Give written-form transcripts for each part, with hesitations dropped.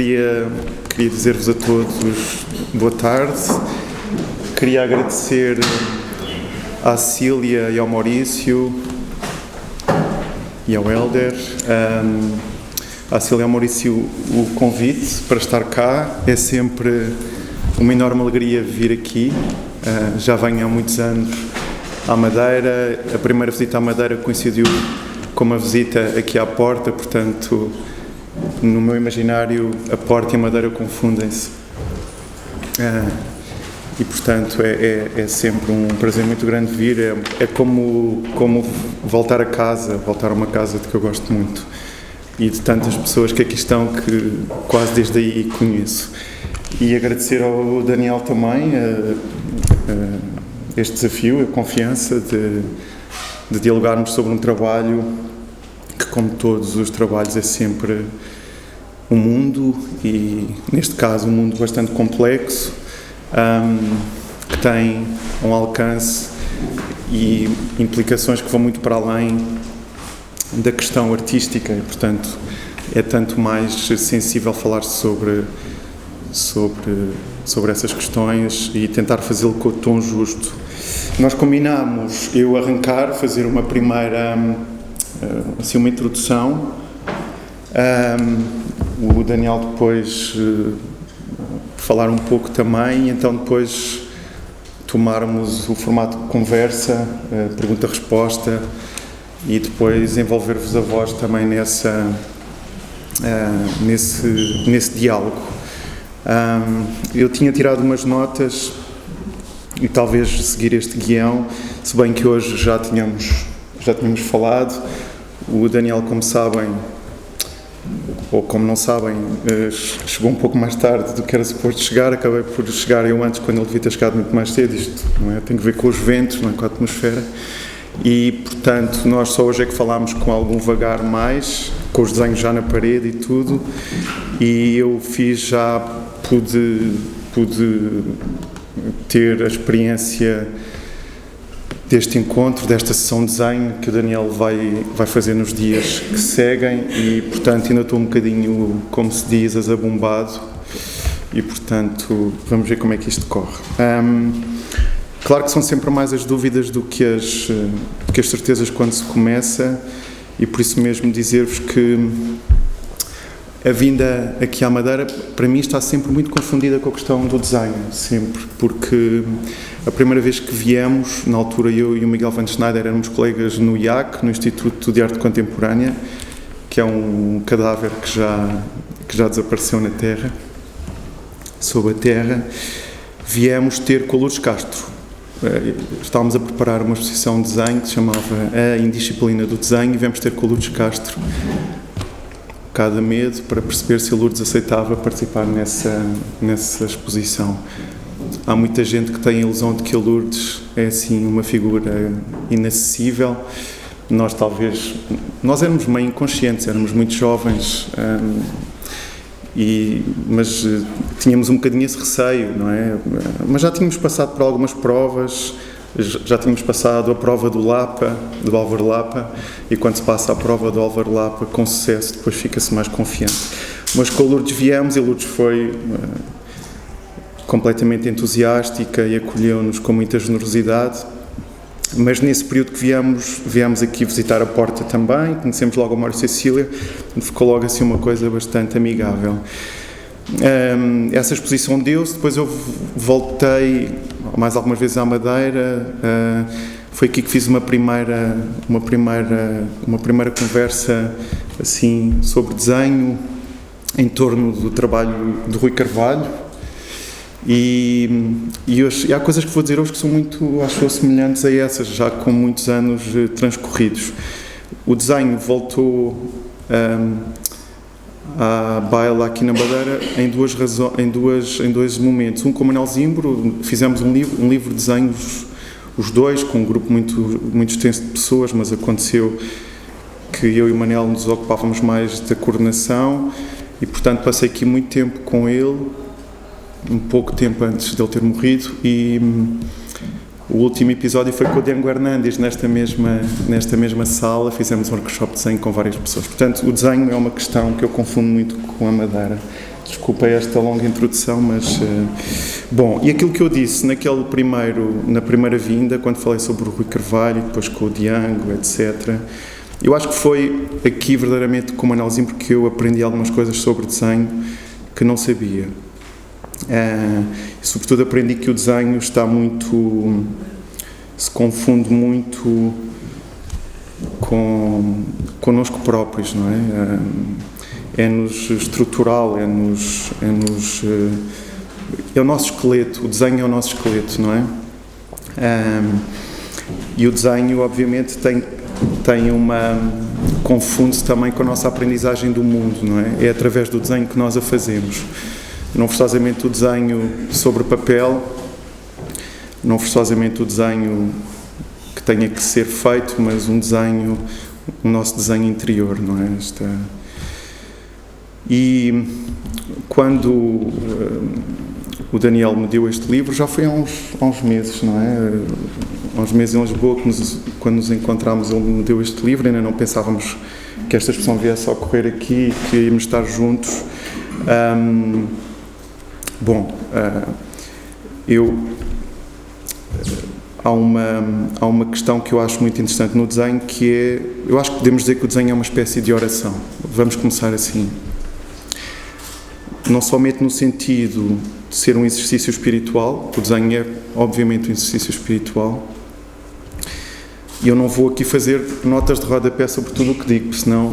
queria dizer-vos a todos boa tarde. Queria agradecer à Cília e ao Maurício e ao Hélder, à Cília e ao Maurício, o convite para estar cá. É sempre uma enorme alegria vir aqui. Já venho há muitos anos à Madeira. A primeira visita à Madeira coincidiu com uma visita aqui à Porta, portanto, no meu imaginário, a Porta e a Madeira confundem-se. E, portanto, é sempre um prazer muito grande vir. É como voltar a casa, voltar a uma casa de que eu gosto muito e de tantas pessoas que aqui estão que quase desde aí conheço. E agradecer ao Daniel também este desafio, a confiança de dialogarmos sobre um trabalho que, como todos os trabalhos, é sempre um mundo, e neste caso um mundo bastante complexo, que tem um alcance e implicações que vão muito para além da questão artística, e portanto é tanto mais sensível falar sobre essas questões e tentar fazê-lo com o tom justo. Nós combinámos eu arrancar, fazer uma primeira assim, uma introdução, o Daniel depois falar um pouco também, e então depois tomarmos o formato de conversa, pergunta-resposta, e depois envolver-vos a vós também nesse diálogo. Eu tinha tirado umas notas e talvez seguir este guião, se bem que hoje já tínhamos falado. O Daniel, como sabem, ou como não sabem, chegou um pouco mais tarde do que era suposto chegar. Acabei por chegar eu antes, quando ele devia ter chegado muito mais cedo. Isto não é? Tem a ver com os ventos, não é? Com a atmosfera. E, portanto, nós só hoje é que falámos com algum vagar mais, com os desenhos já na parede e tudo, e eu pude ter a experiência deste encontro, desta sessão de desenho que o Daniel vai fazer nos dias que seguem, e, portanto, ainda estou um bocadinho, como se diz, azabumbado, e, portanto, vamos ver como é que isto corre. Claro que são sempre mais as dúvidas do que as certezas quando se começa, e por isso mesmo dizer-vos que a vinda aqui à Madeira, para mim, está sempre muito confundida com a questão do desenho, sempre, porque a primeira vez que viemos, na altura eu e o Miguel Van Schneider éramos colegas no IAC, no Instituto de Arte Contemporânea, que é um cadáver que já desapareceu na Terra, sob a Terra. Viemos ter com a Lourdes Castro. Estávamos a preparar uma exposição de desenho que se chamava A Indisciplina do Desenho, e viemos ter com a Lourdes Castro cada medo para perceber se a Lourdes aceitava participar nessa exposição. Há muita gente que tem a ilusão de que a Lourdes é assim uma figura inacessível. Nós éramos meio inconscientes, éramos muito jovens, mas tínhamos um bocadinho esse receio, não é? Mas já tínhamos passado por algumas provas, já tínhamos passado a prova do Álvaro Lapa, e quando se passa a prova do Álvaro Lapa com sucesso, depois fica-se mais confiante. Mas com a Lourdes viemos, e a Lourdes foi completamente entusiástica e acolheu-nos com muita generosidade. Mas nesse período que viemos aqui visitar a Porta também, conhecemos logo a Maurício e a Cília, ficou logo assim uma coisa bastante amigável. Essa exposição deu-se, depois eu voltei mais algumas vezes à Madeira. Foi aqui que fiz uma primeira conversa assim sobre desenho em torno do trabalho de Rui Carvalho, e há coisas que vou dizer hoje que são muito, acho eu, semelhantes a essas, já com muitos anos transcorridos. O desenho voltou à baila aqui na Madeira em dois momentos. Um com o Manuel Zimbro, fizemos um livro de desenhos, os dois, com um grupo muito extenso de pessoas, mas aconteceu que eu e o Manuel nos ocupávamos mais da coordenação, e, portanto, passei aqui muito tempo com ele, um pouco tempo antes de ele ter morrido, e o último episódio foi com o Diego Hernandes, nesta mesma sala. Fizemos um workshop de desenho com várias pessoas. Portanto, o desenho é uma questão que eu confundo muito com a Madeira, Desculpa esta longa introdução, mas... bom, e aquilo que eu disse na primeira vinda, quando falei sobre o Rui Carvalho, depois com o Django, etc., eu acho que foi aqui verdadeiramente com o Manuelzinho, porque eu aprendi algumas coisas sobre desenho que não sabia. Sobretudo aprendi que o desenho está muito... se confunde muito connosco próprios, não é? É-nos estrutural, é o nosso esqueleto, o desenho é o nosso esqueleto, não é? E o desenho, obviamente, confunde-se também com a nossa aprendizagem do mundo, não é? É através do desenho que nós a fazemos. Não forçosamente o desenho sobre papel, não forçosamente o desenho que tenha que ser feito, mas o nosso desenho interior, não é? E quando o Daniel me deu este livro, já foi há uns meses, não é? Há uns meses em Lisboa, quando nos encontramos, ele me deu este livro, ainda não pensávamos que esta expressão viesse a ocorrer aqui e que íamos estar juntos. Há uma questão que eu acho muito interessante no desenho, que é, eu acho que podemos dizer que o desenho é uma espécie de oração. Vamos começar assim. Não somente no sentido de ser um exercício espiritual, o desenho é obviamente um exercício espiritual, e eu não vou aqui fazer notas de rodapé sobre tudo o que digo, senão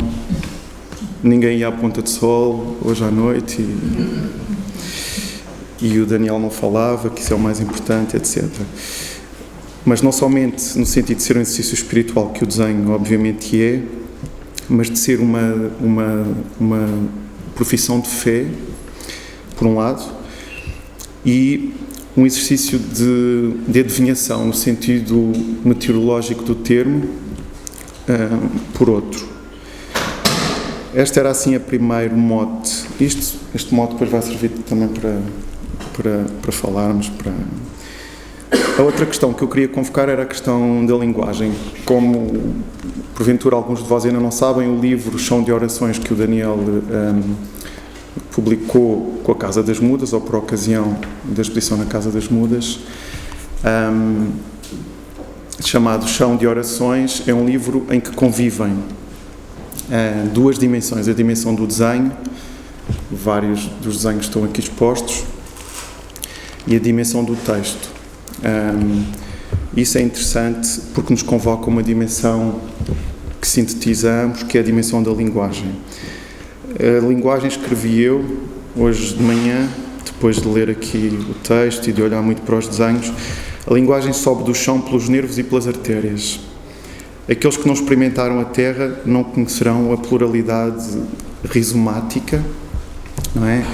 ninguém ia à Ponta de Sol hoje à noite e o Daniel não falava, que isso é o mais importante, etc. Mas não somente no sentido de ser um exercício espiritual, que o desenho obviamente é, mas de ser uma profissão de fé, por um lado, e um exercício de adivinhação, no sentido meteorológico do termo, por outro. Este era assim a primeiro mote. Este mote depois vai servir também para falarmos. A outra questão que eu queria convocar era a questão da linguagem. Como, porventura, alguns de vós ainda não sabem, o livro Chão de Orações, que o Daniel publicou com a Casa das Mudas, ou por ocasião da exposição na Casa das Mudas, chamado Chão de Orações, é um livro em que convivem duas dimensões: a dimensão do desenho, vários dos desenhos estão aqui expostos, e a dimensão do texto. Isso é interessante porque nos convoca uma dimensão que sintetiza ambos, que é a dimensão da linguagem. A linguagem escrevi eu hoje de manhã, depois de ler aqui o texto e de olhar muito para os desenhos. A linguagem sobe do chão pelos nervos e pelas artérias. Aqueles que não experimentaram a terra não conhecerão a pluralidade rizomática, não é?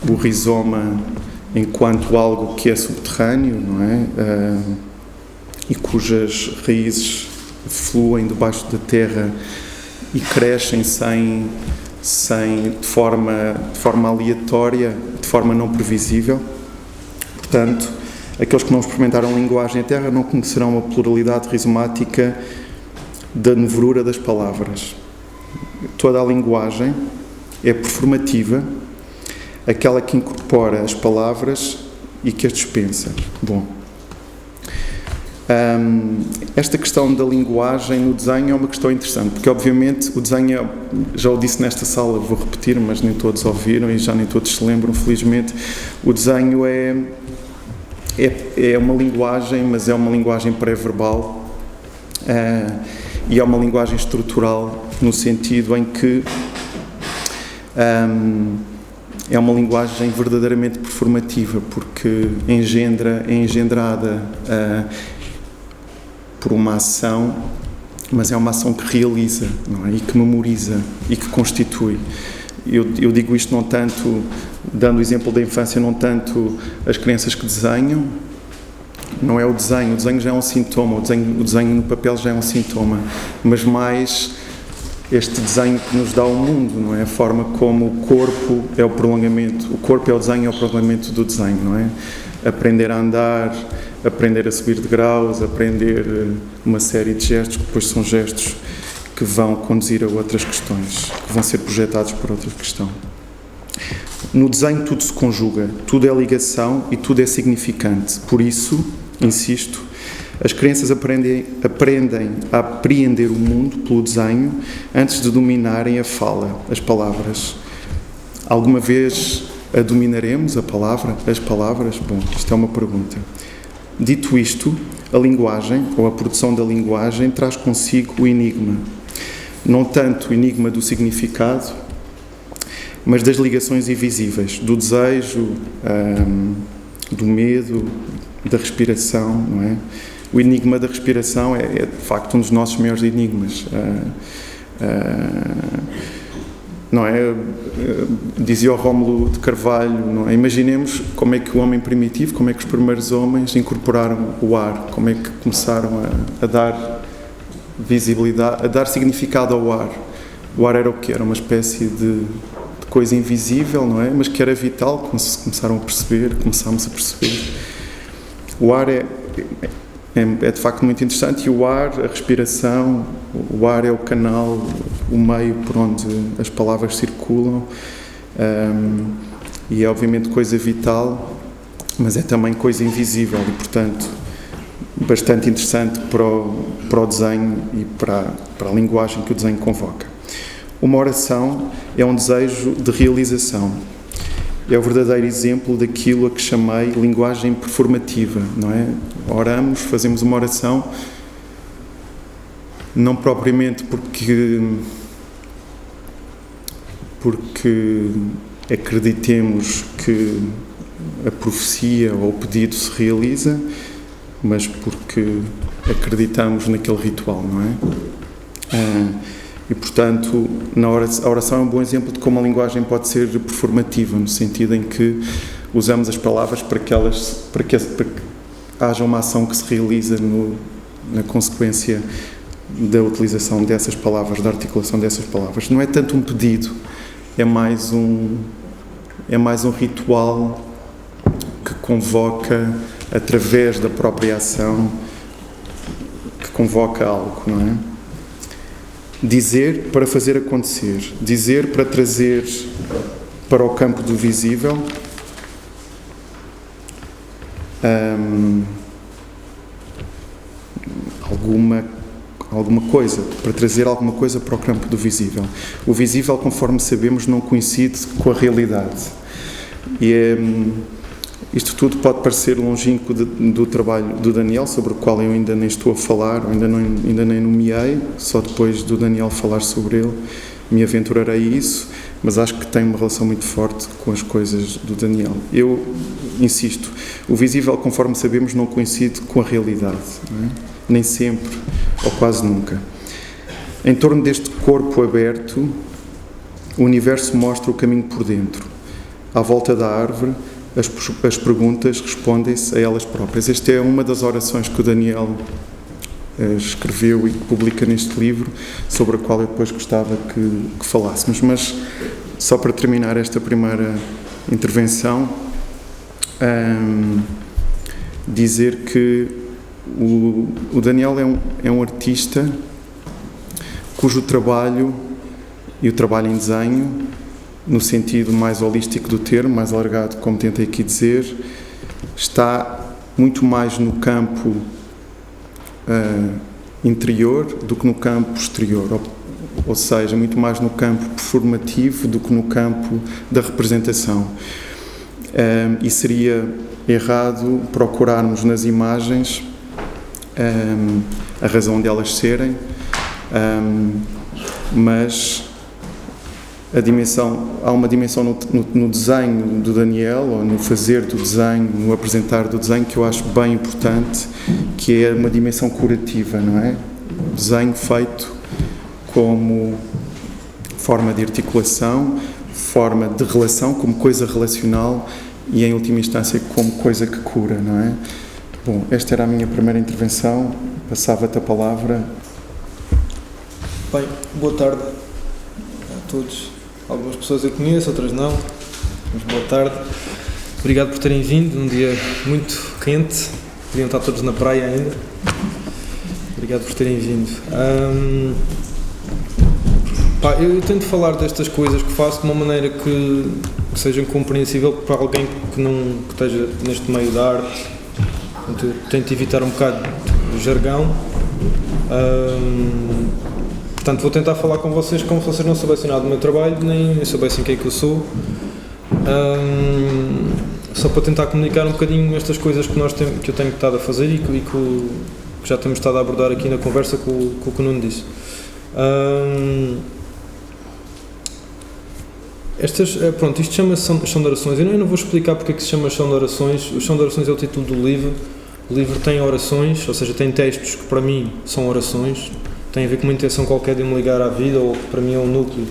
O rizoma enquanto algo que é subterrâneo, não é? E cujas raízes fluem debaixo da terra e crescem de forma aleatória, de forma não previsível. Portanto, aqueles que não experimentaram a linguagem e a terra não conhecerão a pluralidade rizomática da negrura das palavras. Toda a linguagem é performativa, aquela que incorpora as palavras e que as dispensa. Bom, esta questão da linguagem no desenho é uma questão interessante, porque obviamente o desenho, já o disse nesta sala, vou repetir, mas nem todos ouviram e já nem todos se lembram, felizmente. O desenho é uma linguagem, mas é uma linguagem pré-verbal, e é uma linguagem estrutural, no sentido em que é uma linguagem verdadeiramente performativa, porque é engendrada por uma ação, mas é uma ação que realiza, não é? E que memoriza e que constitui. Eu digo isto não tanto, dando o exemplo da infância, não tanto as crianças que desenham, não é o desenho já é um sintoma, o desenho no papel já é um sintoma, mas mais este desenho que nos dá o mundo, não é? A forma como o corpo é o prolongamento, o corpo é o desenho, é o prolongamento do desenho, não é? Aprender a andar, aprender a subir de graus, aprender uma série de gestos, que depois são gestos que vão conduzir a outras questões, que vão ser projetados por outra questão. No desenho tudo se conjuga, tudo é ligação e tudo é significante. Por isso, insisto, as crianças aprendem a apreender o mundo pelo desenho antes de dominarem a fala, as palavras. Alguma vez a dominaremos, as palavras? Bom, isto é uma pergunta. Dito isto, a linguagem, ou a produção da linguagem, traz consigo o enigma. Não tanto o enigma do significado, mas das ligações invisíveis, do desejo, do medo, da respiração, não é? O enigma da respiração é de facto um dos nossos maiores enigmas. Não é? Dizia o Rómulo de Carvalho, não é? Imaginemos como é que o homem primitivo, como é que os primeiros homens incorporaram o ar, como é que começaram a dar visibilidade, a dar significado ao ar. O ar era o quê? Era uma espécie de coisa invisível, não é? Mas que era vital, começámos a perceber. O ar é de facto muito interessante, e o ar, a respiração, o ar é o canal, o meio por onde as palavras circulam, e é obviamente coisa vital, mas é também coisa invisível e, portanto, bastante interessante para o desenho e para a linguagem que o desenho convoca. Uma oração é um desejo de realização. É o verdadeiro exemplo daquilo a que chamei linguagem performativa, não é? Oramos, fazemos uma oração, não propriamente porque acreditemos que a profecia ou o pedido se realiza, mas porque acreditamos naquele ritual, não é? E, portanto, a oração é um bom exemplo de como a linguagem pode ser performativa, no sentido em que usamos as palavras para que haja uma ação que se realiza na consequência da utilização dessas palavras, da articulação dessas palavras. Não é tanto um pedido, é mais um ritual que convoca, através da própria ação, que convoca algo, não é? Dizer para fazer acontecer, dizer para trazer para o campo do visível alguma coisa, para trazer alguma coisa para o campo do visível. O visível, conforme sabemos, não coincide com a realidade. E isto tudo pode parecer longínquo do trabalho do Daniel, sobre o qual eu ainda nem estou a falar, ainda nem nomeei, só depois do Daniel falar sobre ele me aventurarei a isso, mas acho que tem uma relação muito forte com as coisas do Daniel. Eu insisto, o visível, conforme sabemos, não coincide com a realidade, não é? Nem sempre, ou quase nunca. Em torno deste corpo aberto, o universo mostra o caminho por dentro. À volta da árvore, as perguntas respondem-se a elas próprias. Esta é uma das orações que o Daniel escreveu e que publica neste livro, sobre a qual eu depois gostava que falássemos. Mas, só para terminar esta primeira intervenção, dizer que o Daniel é um artista cujo trabalho, e o trabalho em desenho, no sentido mais holístico do termo, mais alargado, como tentei aqui dizer, está muito mais no campo interior do que no campo exterior, ou seja, muito mais no campo performativo do que no campo da representação. E seria errado procurarmos nas imagens a razão de elas serem, mas há uma dimensão no desenho do Daniel, ou no fazer do desenho, no apresentar do desenho, que eu acho bem importante, que é uma dimensão curativa, não é? O desenho feito como forma de articulação, forma de relação, como coisa relacional e, em última instância, como coisa que cura, não é? Bom, esta era a minha primeira intervenção, passava-te a palavra. Bem, boa tarde a todos. Algumas pessoas eu conheço, outras não, mas boa tarde. Obrigado por terem vindo, num dia muito quente, podiam estar todos na praia ainda. Obrigado por terem vindo. Eu tento falar destas coisas que faço de uma maneira que que seja compreensível para alguém que esteja neste meio da arte. Portanto, eu tento evitar um bocado do jargão. Portanto, vou tentar falar com vocês como se vocês não soubessem nada do meu trabalho, nem soubessem quem é que eu sou. Só para tentar comunicar um bocadinho estas coisas que eu tenho estado a fazer e que já temos estado a abordar aqui na conversa com o que o Nuno disse. Isto chama-se Chão de Orações. Eu não vou explicar porque é que se chama Chão de Orações. O Chão de Orações é o título do livro. O livro tem orações, ou seja, tem textos que para mim são orações, tem a ver com uma intenção qualquer de me ligar à vida, ou que para mim é um núcleo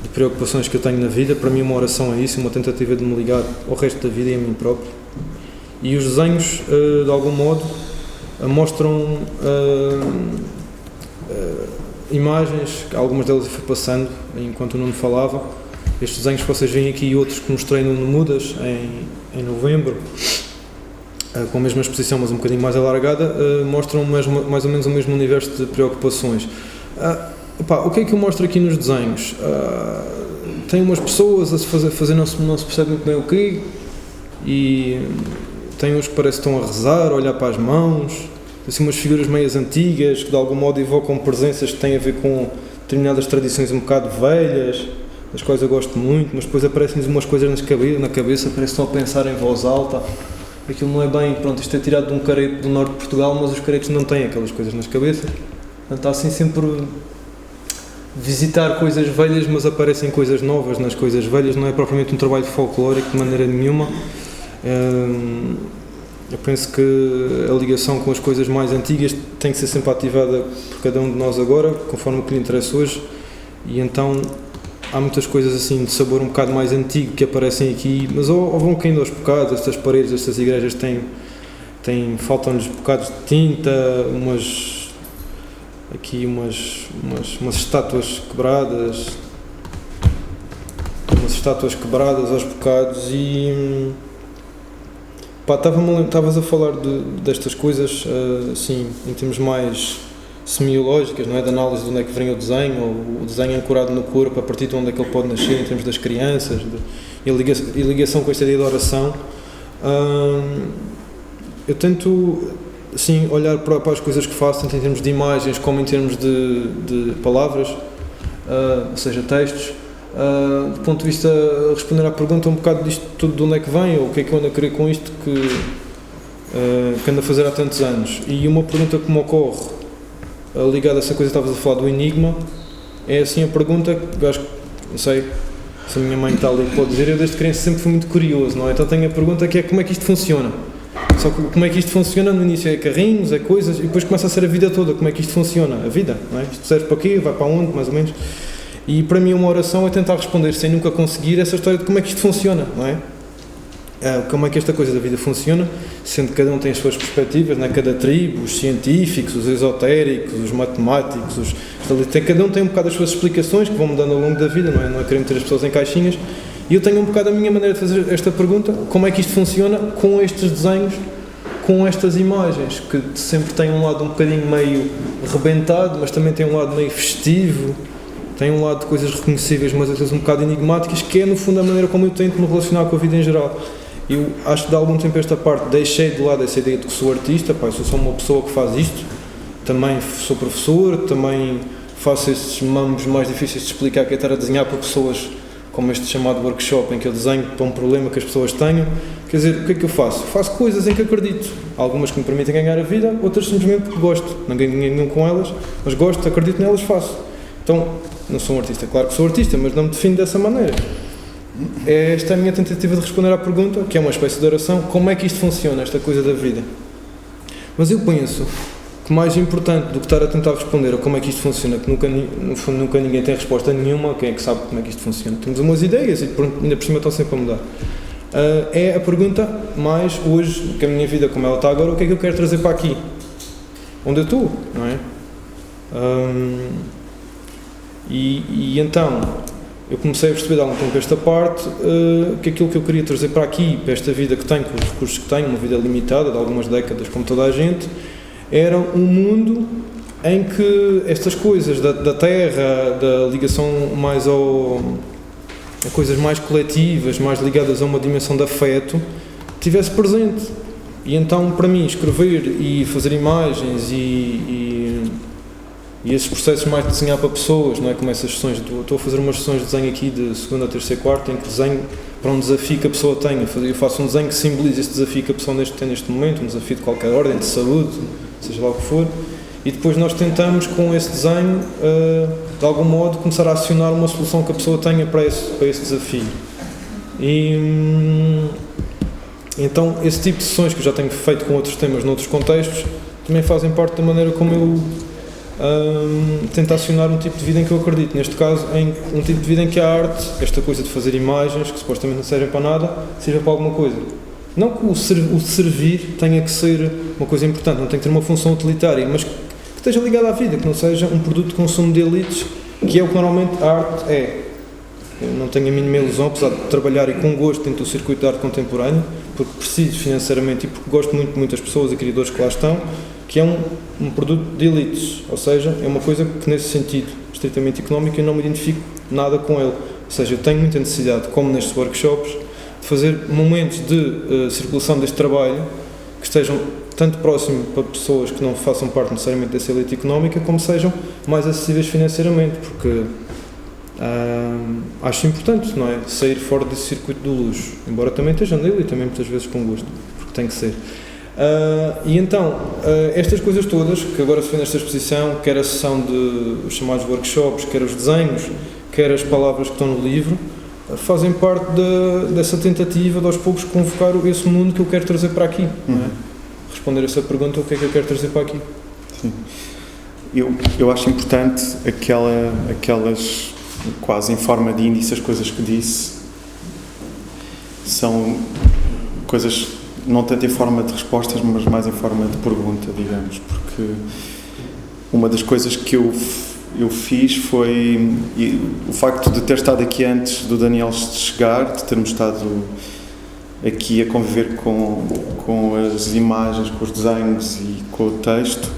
de preocupações que eu tenho na vida. Para mim uma oração é isso, uma tentativa de me ligar ao resto da vida e a mim próprio. E os desenhos, de algum modo, mostram imagens, algumas delas eu fui passando enquanto o Nuno falava. Estes desenhos que vocês veem aqui e outros que mostrei no Mudas em novembro, com a mesma exposição mas um bocadinho mais alargada, mostram mais ou menos o mesmo universo de preocupações. O que é que eu mostro aqui nos desenhos? Tem umas pessoas a se fazer não se percebe muito bem o quê, e tem uns que parece que estão a rezar, a olhar para as mãos, assim umas figuras meias antigas que de algum modo evocam presenças que têm a ver com determinadas tradições um bocado velhas, das quais eu gosto muito, mas depois aparecem-lhes umas coisas na cabeça, parece que estão a pensar em voz alta. Aquilo não é bem, isto é tirado de um careto do norte de Portugal, mas os caretos não têm aquelas coisas nas cabeças. Portanto, está assim sempre visitar coisas velhas, mas aparecem coisas novas nas coisas velhas. Não é propriamente um trabalho folclórico de maneira nenhuma. Eu penso que a ligação com as coisas mais antigas tem que ser sempre ativada por cada um de nós agora, conforme o que lhe interessa hoje, e então há muitas coisas assim de sabor um bocado mais antigo que aparecem aqui, mas ou vão caindo aos bocados. Estas paredes, estas igrejas faltam-lhes bocados de tinta, umas estátuas quebradas aos bocados. E estavas a falar destas coisas assim, em termos mais semiológicas, não é? De análise de onde é que vem o desenho, ou o desenho ancorado no corpo, a partir de onde é que ele pode nascer, em termos das crianças, e ligação com esta ideia de oração. Eu tento, assim, olhar para as coisas que faço, tanto em termos de imagens como em termos de palavras, ou seja, textos, do ponto de vista de responder à pergunta um bocado disto tudo, de onde é que vem, ou o que é que eu ando a querer com isto que ando a fazer há tantos anos. E uma pergunta que me ocorre ligada a essa coisa que estavas a falar do enigma, é assim a pergunta que eu acho que, não sei se a minha mãe está ali pode dizer, eu desde criança sempre fui muito curioso, não é? Então tenho a pergunta que é como é que isto funciona. Só que como é que isto funciona, no início é carrinhos, é coisas, e depois começa a ser a vida toda, como é que isto funciona, a vida, não é? Isto serve para quê, vai para onde, mais ou menos. E para mim uma oração é tentar responder, sem nunca conseguir, essa história de como é que isto funciona, não é? Como é que esta coisa da vida funciona, sendo que cada um tem as suas perspectivas, né? Cada tribo, os científicos, os esotéricos, os matemáticos, cada um tem um bocado as suas explicações que vão mudando ao longo da vida, não é querer meter as pessoas em caixinhas, e eu tenho um bocado a minha maneira de fazer esta pergunta, como é que isto funciona com estes desenhos, com estas imagens, que sempre têm um lado um bocadinho meio rebentado, mas também tem um lado meio festivo, tem um lado de coisas reconhecíveis, mas às vezes um bocado enigmáticas, que é no fundo a maneira como eu tento me relacionar com a vida em geral. Eu acho que de algum tempo esta parte deixei de lado essa ideia de que sou artista, eu sou só uma pessoa que faz isto, também sou professor, também faço esses mamos mais difíceis de explicar, que é estar a desenhar para pessoas, como este chamado workshop, em que eu desenho para um problema que as pessoas tenham. Quer dizer, o que é que eu faço? Faço coisas em que acredito, algumas que me permitem ganhar a vida, outras simplesmente porque gosto, não ganho dinheiro nenhum com elas, mas gosto, acredito nelas, faço. Então, não sou um artista, claro que sou artista, mas não me defino dessa maneira. Esta é a minha tentativa de responder à pergunta, que é uma espécie de oração, como é que isto funciona, esta coisa da vida. Mas eu penso que mais importante do que estar a tentar responder a como é que isto funciona, que no fundo nunca ninguém tem resposta nenhuma, quem é que sabe como é que isto funciona? Temos umas ideias e ainda por cima estão sempre a mudar. É a pergunta mais hoje, que a minha vida como ela está agora, o que é que eu quero trazer para aqui? Onde eu estou, não é? E então eu comecei a perceber de algum tempo esta parte, que aquilo que eu queria trazer para aqui, para esta vida que tenho, com os recursos que tenho, uma vida limitada de algumas décadas como toda a gente, era um mundo em que estas coisas da terra, da ligação mais a coisas mais coletivas, mais ligadas a uma dimensão de afeto, estivesse presente. E então, para mim, escrever e fazer imagens e esses processos mais de desenhar para pessoas, não é? Como essas sessões, estou a fazer umas sessões de desenho aqui de segunda, terceira e quarta, em que desenho para um desafio que a pessoa tenha. Eu faço um desenho que simboliza esse desafio que a pessoa tem neste momento, um desafio de qualquer ordem, de saúde, seja lá o que for, e depois nós tentamos, com esse desenho, de algum modo, começar a acionar uma solução que a pessoa tenha para esse desafio. E então, esse tipo de sessões que eu já tenho feito com outros temas, noutros contextos, também fazem parte da maneira como eu tento acionar um tipo de vida em que eu acredito. Neste caso, em um tipo de vida em que a arte, esta coisa de fazer imagens, que supostamente não servem para nada, sirva para alguma coisa. Não que o servir tenha que ser uma coisa importante, não tem que ter uma função utilitária, mas que esteja ligada à vida, que não seja um produto de consumo de elites, que é o que normalmente a arte é. Eu não tenho a mínima ilusão, apesar de trabalhar e com gosto dentro do circuito de arte contemporâneo, porque preciso financeiramente e porque gosto muito de muitas pessoas e criadores que lá estão, que é um produto de elites, ou seja, é uma coisa que nesse sentido estritamente económico eu não me identifico nada com ele. Ou seja, eu tenho muita necessidade, como nestes workshops, de fazer momentos de circulação deste trabalho que estejam tanto próximo para pessoas que não façam parte necessariamente dessa elite económica, como sejam mais acessíveis financeiramente, porque acho importante, não é? Sair fora desse circuito do luxo, embora também esteja nele e também muitas vezes com gosto, porque tem que ser. E então, estas coisas todas, que agora se vê nesta exposição, quer a sessão de os chamados workshops, quer os desenhos, quer as palavras que estão no livro, fazem parte dessa tentativa de aos poucos convocar esse mundo que eu quero trazer para aqui. Não é? Responder essa pergunta, o que é que eu quero trazer para aqui? Sim. Eu acho importante aquelas, quase em forma de índice, as coisas que disse, são coisas não tanto em forma de respostas, mas mais em forma de pergunta, digamos, porque uma das coisas que eu fiz foi o facto de ter estado aqui antes do Daniel chegar, de termos estado aqui a conviver com as imagens, com os desenhos e com o texto,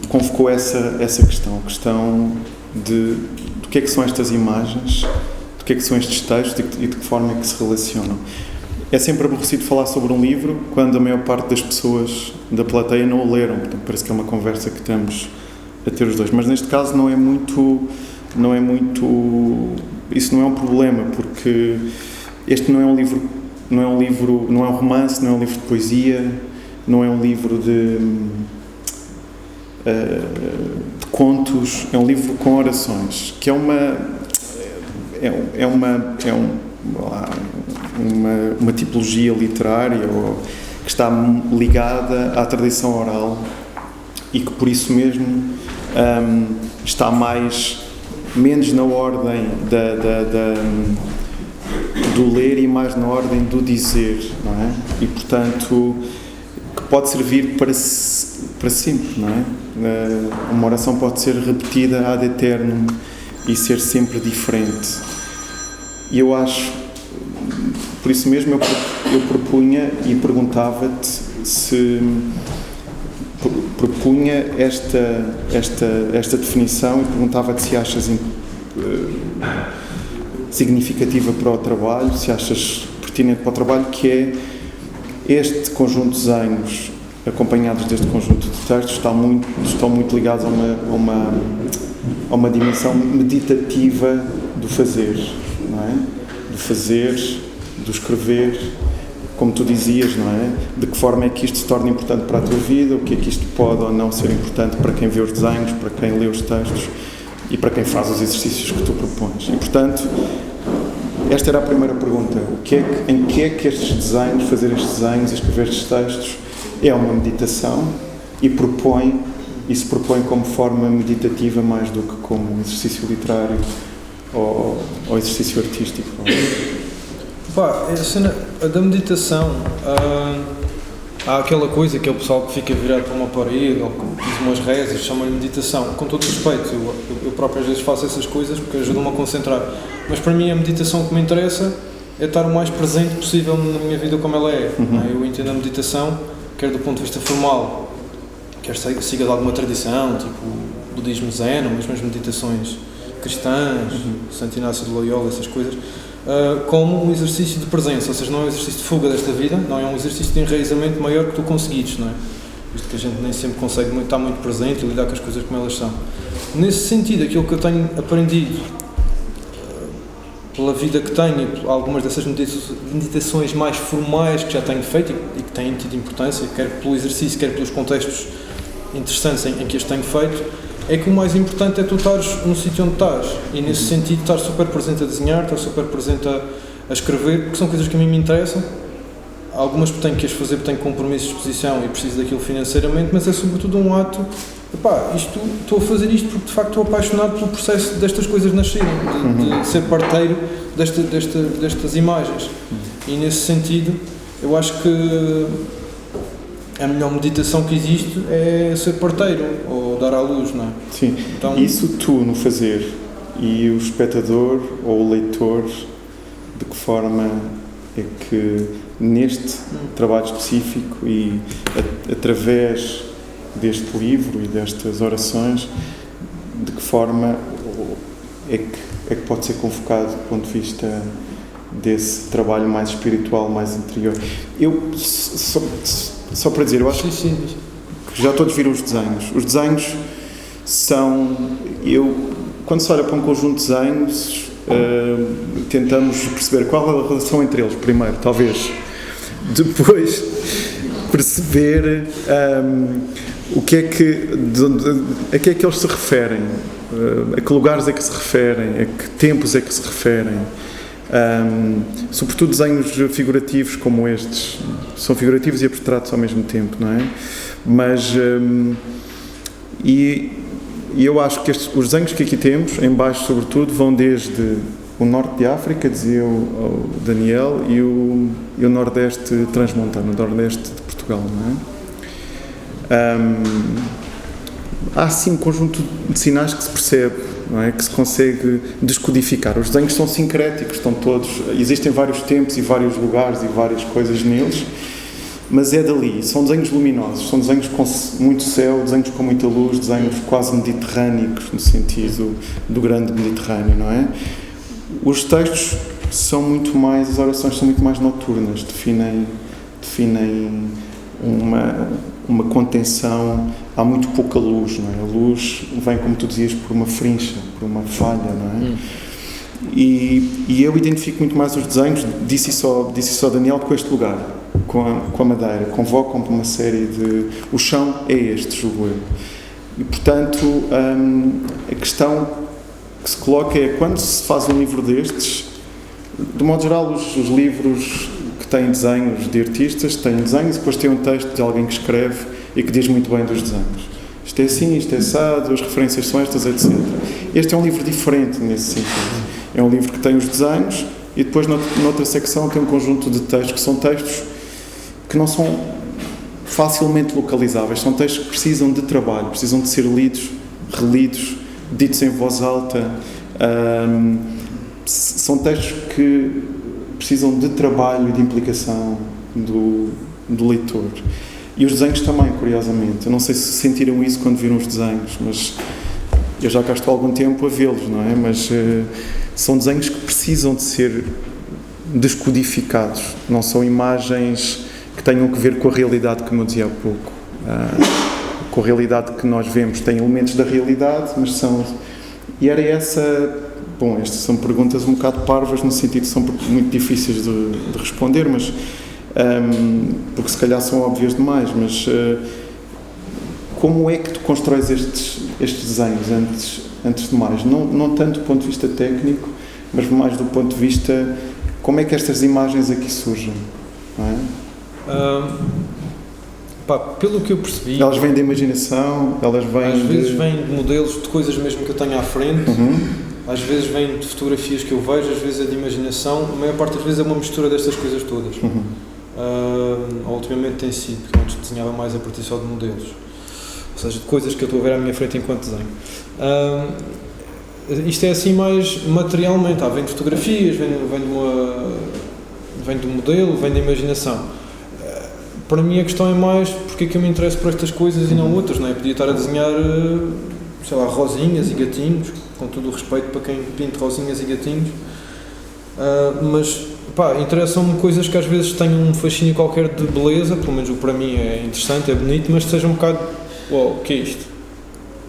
convocou essa questão, a questão do que é que são estas imagens, do que é que são estes textos e de que forma é que se relacionam. É sempre aborrecido falar sobre um livro quando a maior parte das pessoas da plateia não o leram, portanto parece que é uma conversa que estamos a ter os dois, mas neste caso não é muito, isso não é um problema, porque este não é um livro, não é um romance, não é um livro de poesia, não é um livro de contos, é um livro com orações, que é uma tipologia literária que está ligada à tradição oral e que por isso mesmo está menos na ordem do ler e mais na ordem do dizer, não é? E portanto que pode servir para sempre, não é? Uma oração pode ser repetida ad eternum e ser sempre diferente. E eu acho, por isso mesmo eu propunha e perguntava-te se propunha esta definição e perguntava-te se achas significativa para o trabalho, se achas pertinente para o trabalho, que é este conjunto de desenhos acompanhados deste conjunto de textos estão muito ligados a uma dimensão meditativa do fazer, não é? Do fazer, do escrever, como tu dizias, não é? De que forma é que isto se torna importante para a tua vida, o que é que isto pode ou não ser importante para quem vê os desenhos, para quem lê os textos e para quem faz os exercícios que tu propões. E, portanto, esta era a primeira pergunta. Em que é que estes desenhos, fazer estes desenhos e escrever estes textos é uma meditação e se propõe como forma meditativa mais do que como exercício literário ou exercício artístico? A cena da meditação, há aquela coisa que é o pessoal que fica virado para uma parede ou que diz umas rezas, chama-lhe meditação. Com todo respeito, eu próprio às vezes faço essas coisas porque ajudam-me a concentrar, mas para mim a meditação que me interessa é estar o mais presente possível na minha vida como ela é. Eu entendo a meditação, quer do ponto de vista formal, quer siga de alguma tradição, tipo budismo zen, ou mesmo as meditações cristãs, Santo Inácio de Loyola, essas coisas, como um exercício de presença, ou seja, não é um exercício de fuga desta vida, não é um exercício de enraizamento maior que tu conseguires, não é? Visto que a gente nem sempre consegue estar muito presente e lidar com as coisas como elas são. Nesse sentido, aquilo que eu tenho aprendido pela vida que tenho e por algumas dessas meditações mais formais que já tenho feito e que têm tido importância, quer pelo exercício, quer pelos contextos interessantes em que as tenho feito, é que o mais importante é tu estares no sítio onde estás e nesse sentido estar super presente a desenhar, estar super presente a escrever, porque são coisas que a mim me interessam. Algumas tenho que as fazer porque tenho compromissos de exposição e preciso daquilo financeiramente, mas é sobretudo um ato, estou a fazer isto porque de facto estou apaixonado pelo processo destas coisas nascerem, de ser parteiro destas imagens. E nesse sentido, eu acho que a melhor meditação que existe é ser parteiro, ou dar à luz, não é? Sim, então, isso tu no fazer, e o espectador ou o leitor, de que forma é que neste trabalho específico e através deste livro e destas orações, de que forma é que pode ser convocado do ponto de vista desse trabalho mais espiritual, mais interior? Eu, só para dizer, eu acho que já todos viram os desenhos. Os desenhos são... quando se olha para um conjunto de desenhos, tentamos perceber qual é a relação entre eles, primeiro, talvez. Depois, perceber a que é que eles se referem, a que lugares é que se referem, a que tempos é que se referem. Sobretudo desenhos figurativos como estes, são figurativos e abstratos ao mesmo tempo, não é? Mas e eu acho que os desenhos que aqui temos, em baixo sobretudo, vão desde o norte de África, dizia o Daniel, e o nordeste transmontano, o nordeste de Portugal, não é? Há assim um conjunto de sinais que se percebe, não é? Que se consegue descodificar. Os desenhos são sincréticos, estão todos, existem vários tempos e vários lugares e várias coisas neles, mas é dali, são desenhos luminosos, são desenhos com muito céu, desenhos com muita luz, desenhos quase mediterrâneos, no sentido do grande Mediterrâneo, não é? Os textos são muito mais, as orações são muito mais noturnas, definem uma contenção, há muito pouca luz, não é? A luz vem, como tu dizias, por uma frincha, por uma falha, não é? E eu identifico muito mais os desenhos, disse só Daniel, com este lugar, com a madeira, convocam para uma série de... O chão é este, julgo eu. E, portanto, a questão que se coloca é, quando se faz um livro destes, de modo geral, os livros que têm desenhos de artistas, têm desenhos e depois têm um texto de alguém que escreve e que diz muito bem dos desenhos. Isto é assim, isto é assado, as referências são estas, etc. Este é um livro diferente nesse sentido. É um livro que tem os desenhos e depois noutra secção tem um conjunto de textos que são textos que não são facilmente localizáveis, são textos que precisam de trabalho, precisam de ser lidos, relidos, ditos em voz alta. São textos que precisam de trabalho e de implicação do leitor. E os desenhos também, curiosamente. Eu não sei se sentiram isso quando viram os desenhos, mas eu já cá estou há algum tempo a vê-los, não é? Mas são desenhos que precisam de ser descodificados. Não são imagens que tenham que ver com a realidade, como eu dizia há pouco. Com a realidade que nós vemos. Tem elementos da realidade, mas são... E era essa... Bom, estas são perguntas um bocado parvas, no sentido que são muito difíceis de responder, mas... porque se calhar são óbvias demais, mas como é que tu constróis estes desenhos antes de mais? Não tanto do ponto de vista técnico, mas mais do ponto de vista como é que estas imagens aqui surgem, não é? Pelo que eu percebi, elas vêm da imaginação, elas vêm às vezes vêm de modelos de coisas mesmo que eu tenho à frente. Às vezes vêm de fotografias que eu vejo, às vezes é de imaginação, a maior parte das vezes é uma mistura destas coisas todas. Ultimamente tem sido, porque antes desenhava mais a partir só de modelos, ou seja, de coisas que eu estou a ver à minha frente enquanto desenho. Isto é assim mais materialmente, vem de fotografias, vem do modelo, vem da imaginação. Para mim a questão é mais porque é que eu me interesso por estas coisas e não outras, não é? Eu podia estar a desenhar, sei lá, rosinhas e gatinhos, com todo o respeito para quem pinta rosinhas e gatinhos, mas pá, interessam-me coisas que às vezes tenham um fascínio qualquer de beleza, pelo menos para mim é interessante, é bonito, mas que seja um bocado, o que é isto?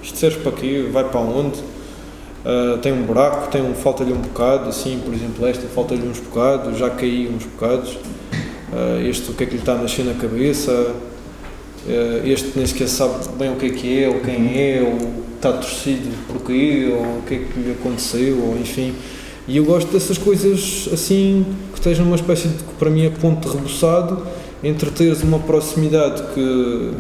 Isto serve para quê? Vai para onde? Tem um buraco, falta-lhe um bocado, assim, por exemplo, esta falta-lhe uns bocados, já caí uns bocados, este o que é que lhe está a nascer na cabeça, este nem sequer sabe bem o que é, ou quem é, ou está torcido porquê, ou o que é que lhe aconteceu, ou enfim. E eu gosto dessas coisas assim, que estejam numa espécie de, que para mim é ponto rebuçado, entre teres uma proximidade que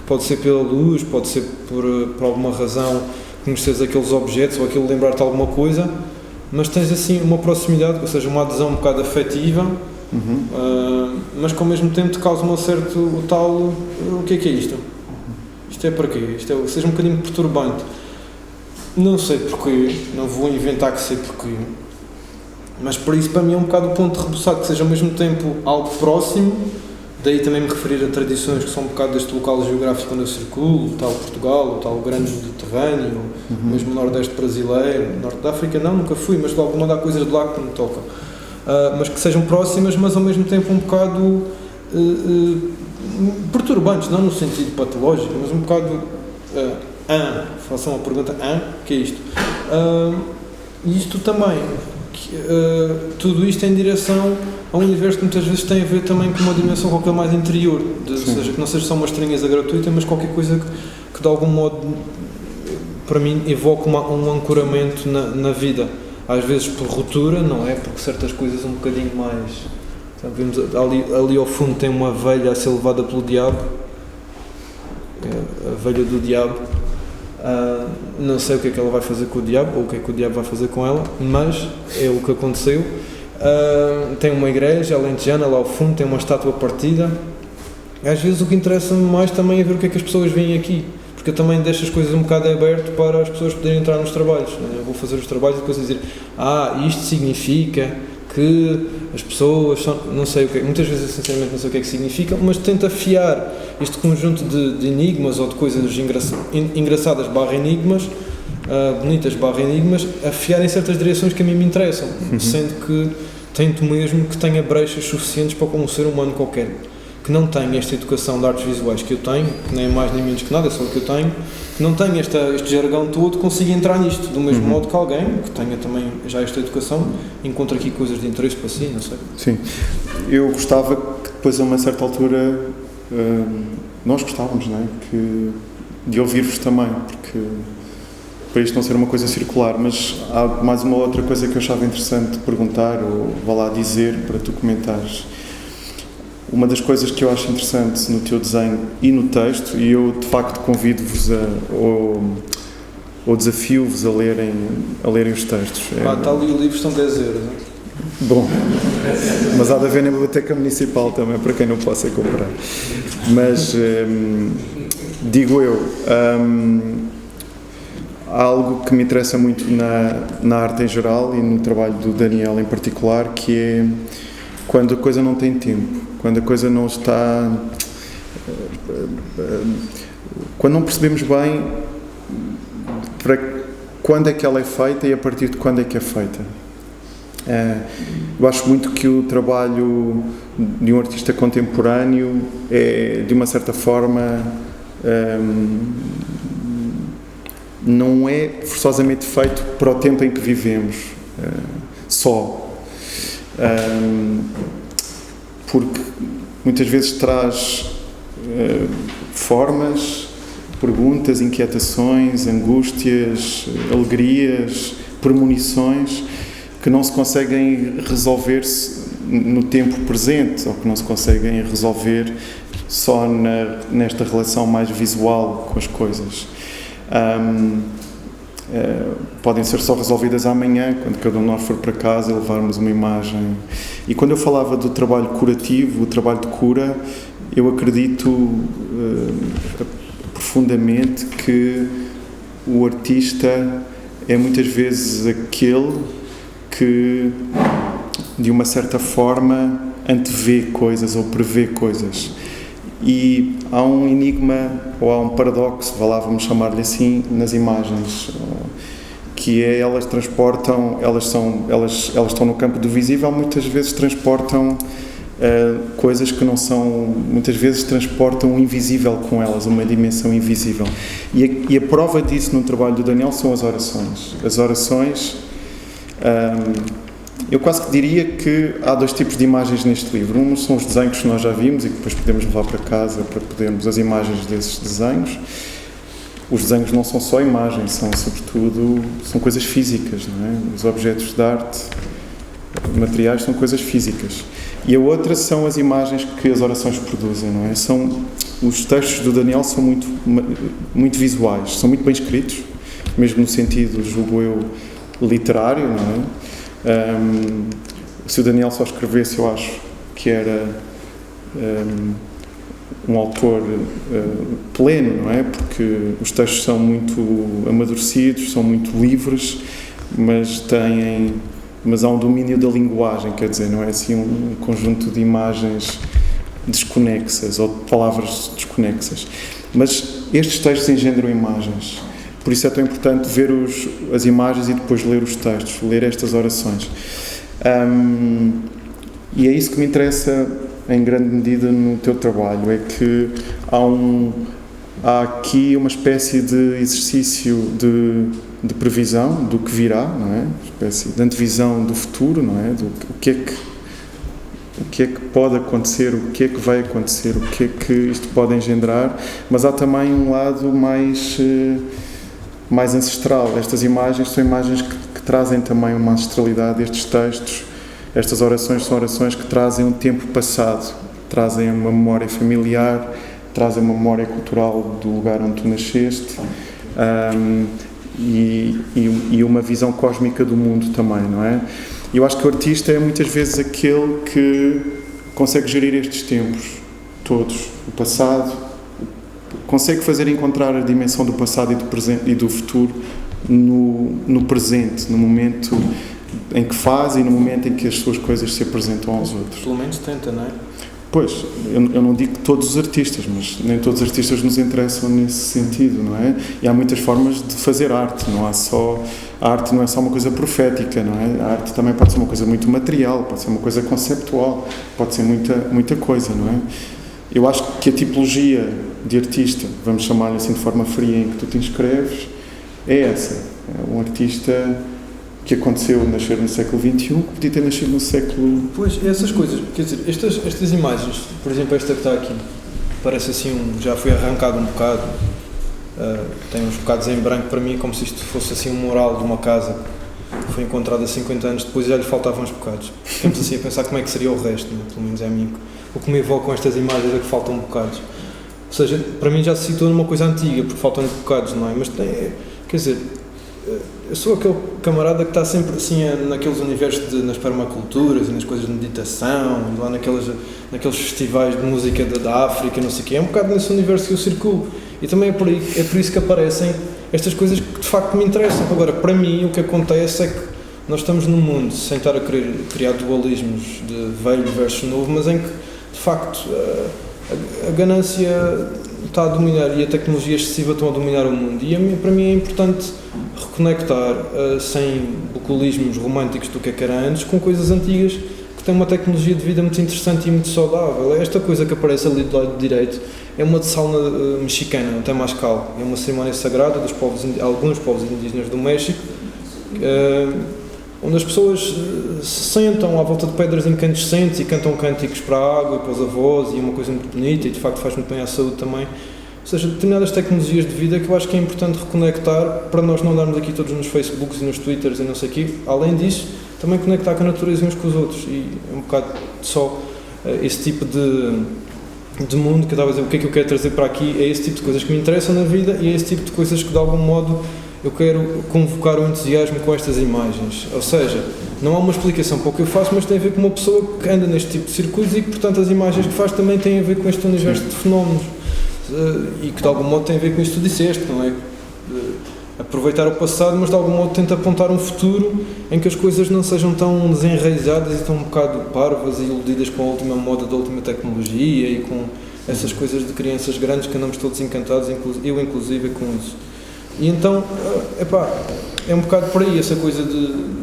pode ser pela luz, pode ser por alguma razão, conheceres aqueles objetos ou aquilo lembrar-te alguma coisa, mas tens assim uma proximidade, ou seja, uma adesão um bocado afetiva, mas que ao mesmo tempo te causa um certo tal, o que é isto? Isto é para quê? Isto seja um bocadinho perturbante. Não sei porquê, não vou inventar que sei porquê, mas por isso para mim é um bocado o ponto de rebuçado, que seja ao mesmo tempo algo próximo, daí também me referir a tradições que são um bocado deste local geográfico onde eu circulo, o tal Portugal, o tal grande Mediterrâneo, mesmo o Nordeste brasileiro, Norte da África não, nunca fui, mas de alguma há coisas de lá que me tocam. Mas que sejam próximas, mas ao mesmo tempo um bocado perturbantes, não no sentido patológico, mas um bocado façam uma pergunta, o que é isto? E isto também, tudo isto em direção a um universo que muitas vezes tem a ver também com uma dimensão qualquer mais interior, ou seja, que não seja só uma estranheza gratuita, mas qualquer coisa que de algum modo, para mim, evoca um ancoramento na vida. Às vezes por ruptura, não é? Porque certas coisas um bocadinho mais... Sabe, vemos ali ao fundo tem uma velha a ser levada pelo diabo, a velha do diabo. Não sei o que é que ela vai fazer com o diabo, ou o que é que o diabo vai fazer com ela, mas é o que aconteceu. Tem uma igreja alentejana lá ao fundo, tem uma estátua partida. Às vezes o que interessa mais também é ver o que é que as pessoas veem aqui, porque eu também deixo as coisas um bocado aberto para as pessoas poderem entrar nos trabalhos. Eu vou fazer os trabalhos e depois dizer isto significa que as pessoas são, não sei o que, muitas vezes eu sinceramente não sei o que é que significa, mas tento afiar este conjunto de enigmas ou de coisas engraçadas /enigmas, bonitas /enigmas, afiar em certas direções que a mim me interessam, sendo que tento mesmo que tenha brechas suficientes para como um ser humano qualquer, que não tem esta educação de artes visuais que eu tenho, que nem é mais nem menos que nada, é só o que eu tenho, que não tem este jargão todo, consiga entrar nisto, do mesmo modo que alguém que tenha também já esta educação, encontra aqui coisas de interesse para si, não sei. Sim, eu gostava que depois a uma certa altura, nós gostávamos, não é? De ouvir-vos também, porque para isto não ser uma coisa circular, mas há mais uma outra coisa que eu achava interessante perguntar, ou vá lá dizer, para tu comentares. Uma das coisas que eu acho interessante no teu desenho e no texto, e eu de facto convido-vos ou desafio-vos a lerem os textos. Está ali o livro, são 10€. Bom, mas há de haver na Biblioteca Municipal também, para quem não possa comprar. Mas, digo eu, há algo que me interessa muito na arte em geral e no trabalho do Daniel em particular, que é quando a coisa não tem tempo. Quando a coisa não está... Quando não percebemos bem para quando é que ela é feita e a partir de quando é que é feita. Eu acho muito que o trabalho de um artista contemporâneo é, de uma certa forma, não é forçosamente feito para o tempo em que vivemos, só. Porque muitas vezes traz formas, perguntas, inquietações, angústias, alegrias, premonições que não se conseguem resolver-se no tempo presente, ou que não se conseguem resolver só nesta relação mais visual com as coisas. Podem ser só resolvidas amanhã, quando cada um de nós for para casa e levarmos uma imagem. E quando eu falava do trabalho curativo, o trabalho de cura, eu acredito profundamente que o artista é muitas vezes aquele que, de uma certa forma, antevê coisas ou prevê coisas. E há um enigma, ou há um paradoxo, vamos chamar-lhe assim, nas imagens, que é, elas transportam, elas estão no campo do visível, muitas vezes transportam coisas que não são, muitas vezes transportam o invisível com elas, uma dimensão invisível. E a prova disso no trabalho do Daniel são as orações. As orações, eu quase que diria que há dois tipos de imagens neste livro. Um são os desenhos que nós já vimos e que depois podemos levar para casa para podermos as imagens desses desenhos. Os desenhos não são só imagens, são sobretudo coisas físicas, não é? Os objetos de arte, materiais, são coisas físicas. E a outra são as imagens que as orações produzem, não é? Os textos do Daniel são muito visuais, são muito bem escritos, mesmo no sentido, julgo eu, literário, não é? Se o Daniel só escrevesse, eu acho que era um autor pleno, não é? Porque os textos são muito amadurecidos, são muito livres, mas há um domínio da linguagem, quer dizer, não é assim um conjunto de imagens desconexas ou de palavras desconexas. Mas estes textos engendram imagens, por isso é tão importante ver as imagens e depois ler os textos, ler estas orações. E é isso que me interessa em grande medida no teu trabalho, é que há aqui uma espécie de exercício de previsão do que virá, não é? Uma espécie de antevisão do futuro, não é? O que é que pode acontecer, o que é que vai acontecer, o que é que isto pode engendrar, mas há também um lado mais ancestral. Estas imagens são imagens que trazem também uma ancestralidade. Estes textos, estas orações são orações que trazem um tempo passado, trazem uma memória familiar, trazem uma memória cultural do lugar onde tu nasceste, e uma visão cósmica do mundo também, não é? Eu acho que o artista é muitas vezes aquele que consegue gerir estes tempos todos, o passado, consegue fazer encontrar a dimensão do passado e do presente e do futuro no presente, no momento em que faz e no momento em que as suas coisas se apresentam aos outros. Pelo menos tenta, não é? Pois, eu não digo todos os artistas, mas nem todos os artistas nos interessam nesse sentido, não é? E há muitas formas de fazer arte, a arte não é só uma coisa profética, não é? A arte também pode ser uma coisa muito material, pode ser uma coisa conceptual, pode ser muita coisa, não é? Eu acho que a tipologia de artista, vamos chamar-lhe assim de forma fria, em que tu te inscreves, é essa. É um artista que aconteceu nascer no século XXI, que podia ter nascido no século... Pois, essas coisas, quer dizer, estas imagens, por exemplo, esta que está aqui, parece assim, já foi arrancado um bocado, tem uns bocados em branco para mim, como se isto fosse assim um mural de uma casa que foi encontrada 50 anos depois e já lhe faltavam uns bocados. Ficamos assim a pensar como é que seria o resto, né? Pelo menos é a mim. O que me evoca com estas imagens é que faltam bocados. Ou seja, para mim já se situou numa coisa antiga, porque faltam bocados, não é? Mas quer dizer, eu sou aquele camarada que está sempre assim naqueles universos nas permaculturas e nas coisas de meditação, e lá naqueles festivais de música da África, não sei o quê. É um bocado nesse universo que eu circulo. E também é por isso que aparecem estas coisas que de facto me interessam. Agora, para mim, o que acontece é que nós estamos num mundo, sem estar a querer criar dualismos de velho versus novo, mas em que, de facto, a ganância está a dominar e a tecnologia excessiva estão a dominar o mundo. E para mim é importante reconectar, sem bucolismos românticos do que era antes, com coisas antigas que têm uma tecnologia de vida muito interessante e muito saudável. Esta coisa que aparece ali do lado direito é uma de sauna mexicana, o Temazcal. É uma cerimónia sagrada dos alguns povos indígenas do México, onde as pessoas se sentam à volta de pedras incandescentes e cantam cânticos para a água e para os avós, e é uma coisa muito bonita e de facto faz muito bem à saúde também. Ou seja, determinadas tecnologias de vida que eu acho que é importante reconectar para nós não andarmos aqui todos nos Facebooks e nos Twitters e não sei o quê. Além disso, também conectar com a natureza uns com os outros. E é um bocado só esse tipo de mundo que eu estava a dizer, o que é que eu quero trazer para aqui, é esse tipo de coisas que me interessam na vida e é esse tipo de coisas que de algum modo eu quero convocar o entusiasmo com estas imagens. Ou seja, não há uma explicação para o que eu faço, mas tem a ver com uma pessoa que anda neste tipo de circuitos e que, portanto, as imagens que faz também têm a ver com este universo de fenómenos. E que de algum modo tem a ver com isto que tu disseste, não é? Aproveitar o passado, mas de algum modo tenta apontar um futuro em que as coisas não sejam tão desenraizadas e tão um bocado parvas e iludidas com a última moda da última tecnologia e com essas coisas de crianças grandes que andamos todos encantados, eu inclusive com isso. E então, é um bocado por aí essa coisa de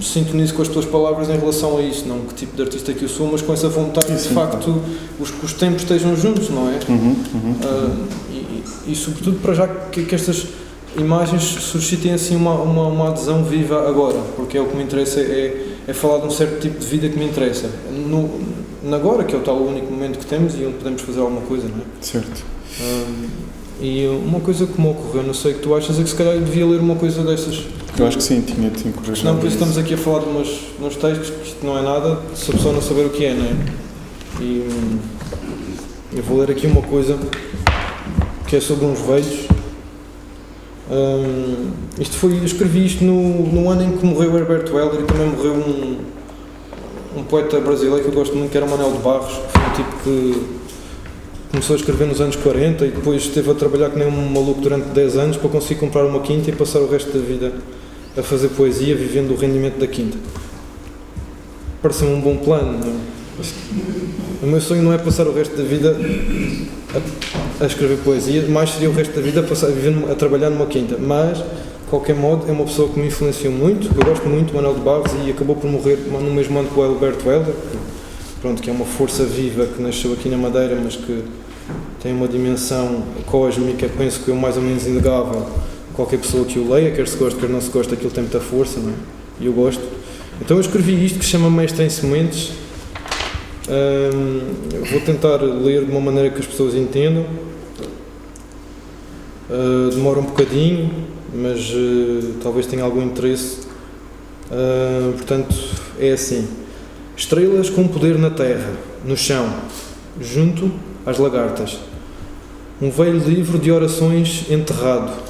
sintonizo com as tuas palavras em relação a isso, não que tipo de artista que eu sou, mas com essa vontade de facto os tempos estejam juntos, não é? E sobretudo para já que estas imagens suscitem assim uma adesão viva agora, porque é o que me interessa, é falar de um certo tipo de vida que me interessa. Agora, que é o tal único momento que temos e onde podemos fazer alguma coisa, não é? Certo. E uma coisa que me ocorreu, não sei o que tu achas, é que se calhar eu devia ler uma coisa dessas. Eu acho que sim, tinha-te encorajado. Não, por isso estamos aqui a falar de uns textos que isto não é nada se a pessoa não saber o que é, não é? E eu vou ler aqui uma coisa que é sobre uns velhos. Eu escrevi isto no ano em que morreu Herbert Welder e também morreu um poeta brasileiro que eu gosto muito, que era Manuel de Barros, que foi um tipo que começou a escrever nos anos 40 e depois esteve a trabalhar que nem um maluco durante 10 anos para conseguir comprar uma quinta e passar o resto da vida a fazer poesia, vivendo do rendimento da quinta. Parece-me um bom plano, não é? O meu sonho não é passar o resto da vida a escrever poesia, mais seria o resto da vida a trabalhar numa quinta, mas, de qualquer modo, é uma pessoa que me influenciou muito, eu gosto muito do Manuel de Barros e acabou por morrer no mesmo ano que o Herbert Welder, que é uma força viva que nasceu aqui na Madeira, mas que tem uma dimensão cósmica, penso que é mais ou menos inegável. Qualquer pessoa que o leia, quer se goste, quer não se goste, aquilo tem muita força, não é? E eu gosto. Então eu escrevi isto que se chama Mestre em Sementes. Vou tentar ler de uma maneira que as pessoas entendam. Demora um bocadinho, mas talvez tenha algum interesse. Portanto, é assim. Estrelas com poder na terra, no chão, junto às lagartas. Um velho livro de orações enterrado.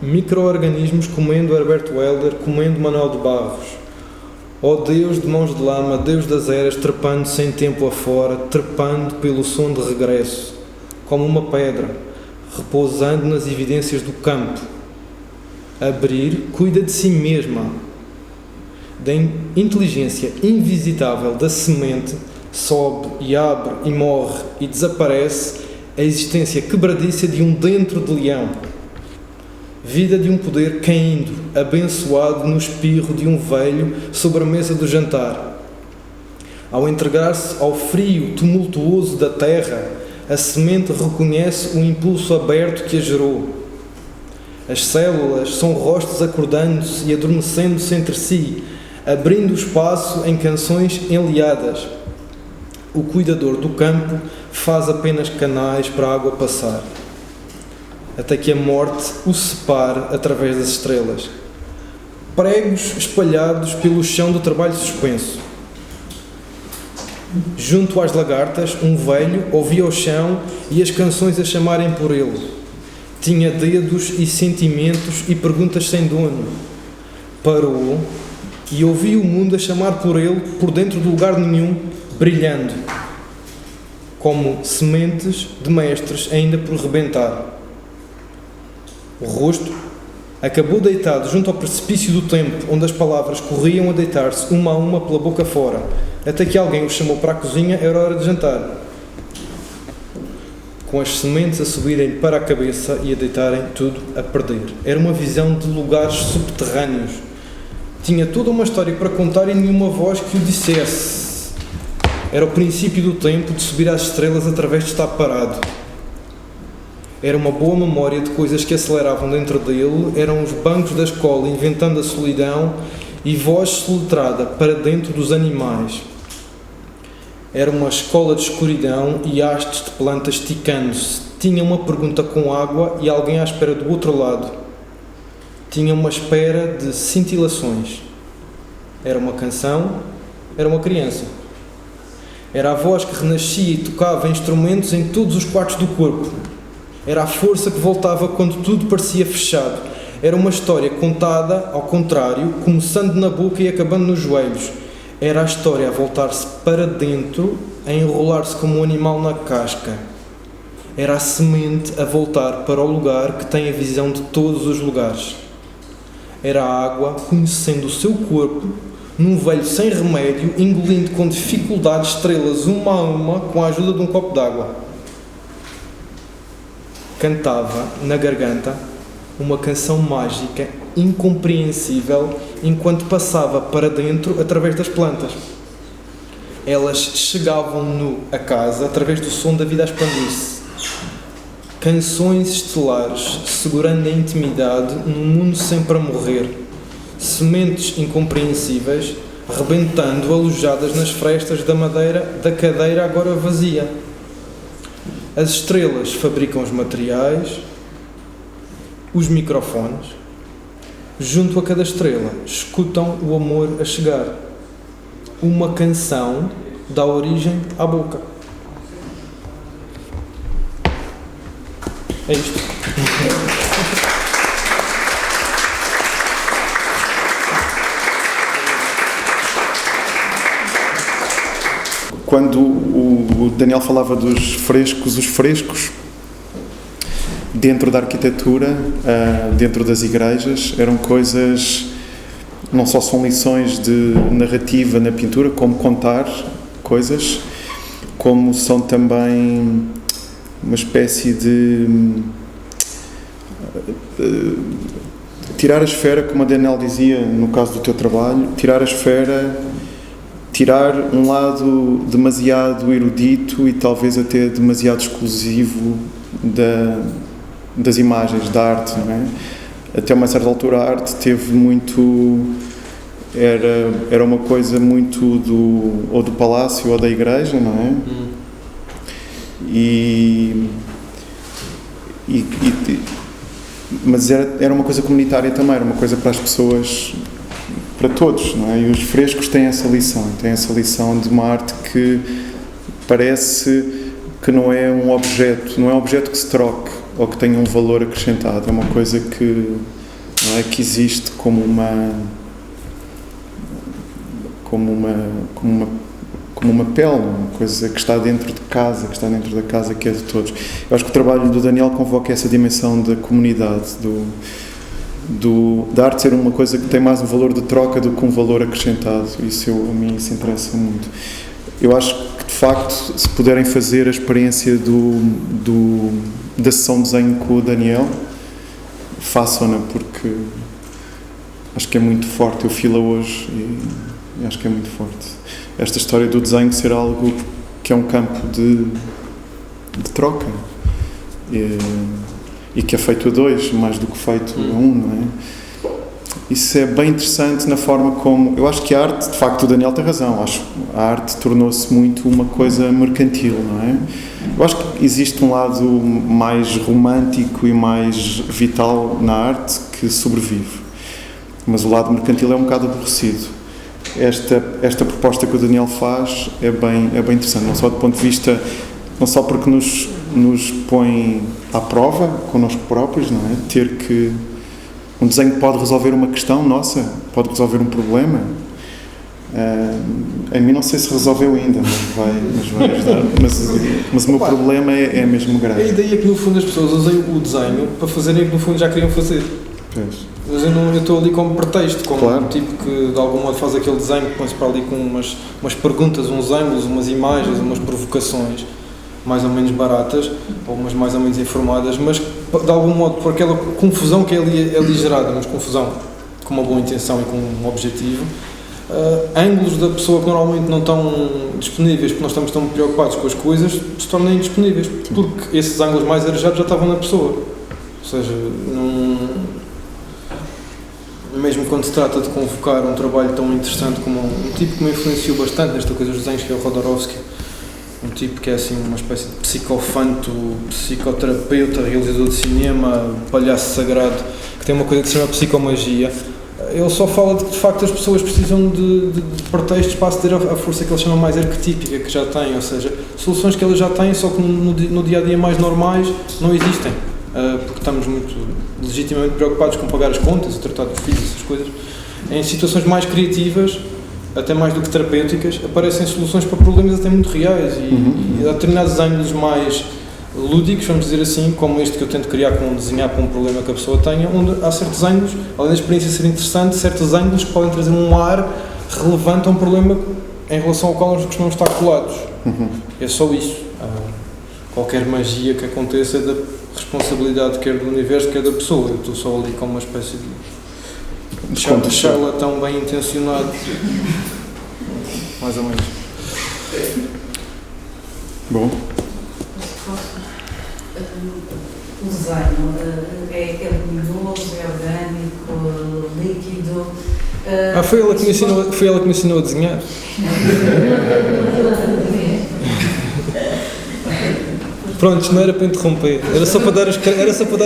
Micro-organismos comendo Herbert Welder, comendo Manuel de Barros. Ó Deus de mãos de lama, Deus das eras, trepando sem tempo afora, trepando pelo som de regresso, como uma pedra, repousando nas evidências do campo. Abrir, cuida de si mesma. Da inteligência invisitável da semente, sobe e abre e morre e desaparece a existência quebradiça de um dentro de leão. Vida de um poder caindo, abençoado no espirro de um velho sobre a mesa do jantar. Ao entregar-se ao frio tumultuoso da terra, a semente reconhece o impulso aberto que a gerou. As células são rostos acordando-se e adormecendo-se entre si, abrindo espaço em canções enleadas. O cuidador do campo faz apenas canais para a água passar, até que a morte o separe através das estrelas. Pregos espalhados pelo chão do trabalho suspenso. Junto às lagartas, um velho ouvia o chão e as canções a chamarem por ele. Tinha dedos e sentimentos e perguntas sem dono. Parou e ouviu o mundo a chamar por ele, por dentro de lugar nenhum, brilhando, como sementes de mestres ainda por rebentar. O rosto acabou deitado junto ao precipício do tempo, onde as palavras corriam a deitar-se uma a uma pela boca fora, até que alguém o chamou para a cozinha, era hora de jantar. Com as sementes a subirem para a cabeça e a deitarem tudo a perder. Era uma visão de lugares subterrâneos. Tinha toda uma história para contar e nenhuma voz que o dissesse. Era o princípio do tempo de subir às estrelas através de estar parado. Era uma boa memória de coisas que aceleravam dentro dele, eram os bancos da escola inventando a solidão e voz soletrada para dentro dos animais. Era uma escola de escuridão e hastes de plantas esticando-se. Tinha uma pergunta com água e alguém à espera do outro lado. Tinha uma espera de cintilações. Era uma canção, era uma criança. Era a voz que renascia e tocava instrumentos em todos os quartos do corpo. Era a força que voltava quando tudo parecia fechado. Era uma história contada ao contrário, começando na boca e acabando nos joelhos. Era a história a voltar-se para dentro, a enrolar-se como um animal na casca. Era a semente a voltar para o lugar que tem a visão de todos os lugares. Era a água conhecendo o seu corpo, num velho sem remédio, engolindo com dificuldade estrelas uma a uma com a ajuda de um copo d'água. cantava na garganta uma canção mágica, incompreensível, enquanto passava para dentro através das plantas. Elas chegavam a casa através do som da vida a expandir-se. Canções estelares, segurando a intimidade num mundo sempre a morrer. Sementes incompreensíveis, rebentando alojadas nas frestas da madeira da cadeira agora vazia. As estrelas fabricam os materiais, os microfones. Junto a cada estrela, escutam o amor a chegar. Uma canção dá origem à boca. É isto. Quando o Daniel falava dos frescos, os frescos dentro da arquitetura, dentro das igrejas, eram coisas, não só são lições de narrativa na pintura, como contar coisas, como são também uma espécie de tirar a esfera, como a Daniel dizia no caso do teu trabalho, tirar a esfera, tirar um lado demasiado erudito e talvez até demasiado exclusivo das imagens, da arte, não é? Até uma certa altura a arte teve muito... Era uma coisa muito ou do palácio ou da igreja, não é? Mas era uma coisa comunitária também, era uma coisa para as pessoas, para todos, não é? E os frescos têm essa lição de uma arte que parece que não é um objeto que se troque ou que tenha um valor acrescentado, é uma coisa que, não é, que existe como uma pele, uma coisa que está dentro de casa, que está dentro da casa, que é de todos. Eu acho que o trabalho do Daniel convoca essa dimensão da comunidade, da arte ser uma coisa que tem mais um valor de troca do que um valor acrescentado. A mim isso interessa muito. Eu acho que, de facto, se puderem fazer a experiência da sessão de desenho com o Daniel, façam-na, porque acho que é muito forte. Eu filo hoje e acho que é muito forte. Esta história do desenho ser algo que é um campo de troca e que é feito a dois, mais do que feito a um, não é? Isso é bem interessante na forma como... Eu acho que a arte, de facto, o Daniel tem razão, a arte tornou-se muito uma coisa mercantil, não é? Eu acho que existe um lado mais romântico e mais vital na arte que sobrevive, mas o lado mercantil é um bocado aborrecido. Esta proposta que o Daniel faz é bem interessante, não só do ponto de vista, não só porque nos põe à prova connosco próprios, não é? Ter que um desenho pode resolver uma questão nossa, pode resolver um problema. A mim não sei se resolveu ainda, mas vai ajudar. Mas o meu problema é mesmo grave. A ideia é que no fundo as pessoas usem o desenho para fazerem o que no fundo já queriam fazer. Pois. Mas eu estou ali como pretexto, como claro. Um tipo que de algum modo faz aquele desenho, põe-se para ali com umas perguntas, uns ângulos, umas imagens, umas provocações mais ou menos baratas, ou umas mais ou menos informadas, mas de algum modo por aquela confusão que é ali gerada, mas confusão com uma boa intenção e com um objetivo, ângulos da pessoa que normalmente não estão disponíveis porque nós estamos tão preocupados com as coisas, se tornam indisponíveis, porque esses ângulos mais arejados já estavam na pessoa. Ou seja, mesmo quando se trata de convocar um trabalho tão interessante como um tipo que me influenciou bastante nesta coisa dos desenhos, que é o Rodorovsky, um tipo que é assim uma espécie de psicofanto, psicoterapeuta, realizador de cinema, palhaço sagrado, que tem uma coisa que se chama psicomagia. Ele só fala de que de facto as pessoas precisam de pretextos para aceder à força que ele chama mais arquetípica, que já têm, ou seja, soluções que elas já têm, só que no dia a dia mais normais não existem. Porque estamos muito legitimamente preocupados com pagar as contas e tratar dos filhos, essas coisas. Em situações mais criativas, até mais do que terapêuticas, aparecem soluções para problemas até muito reais e há determinados ângulos mais lúdicos, vamos dizer assim, como este que eu tento criar desenhar para um problema que a pessoa tenha, onde há certos ângulos, além da experiência ser interessante, certos ângulos que podem trazer um ar relevante a um problema em relação ao qual nós costumamos estar colados. É só isso. Qualquer magia que aconteça é da responsabilidade quer do universo, quer da pessoa. Eu estou só ali como uma espécie de charlatão bem intencionado, mais ou menos. Bom. O desenho é luminoso, é orgânico, líquido. Foi ela que me ensinou a desenhar. Pronto, isto não era para interromper, era só para dar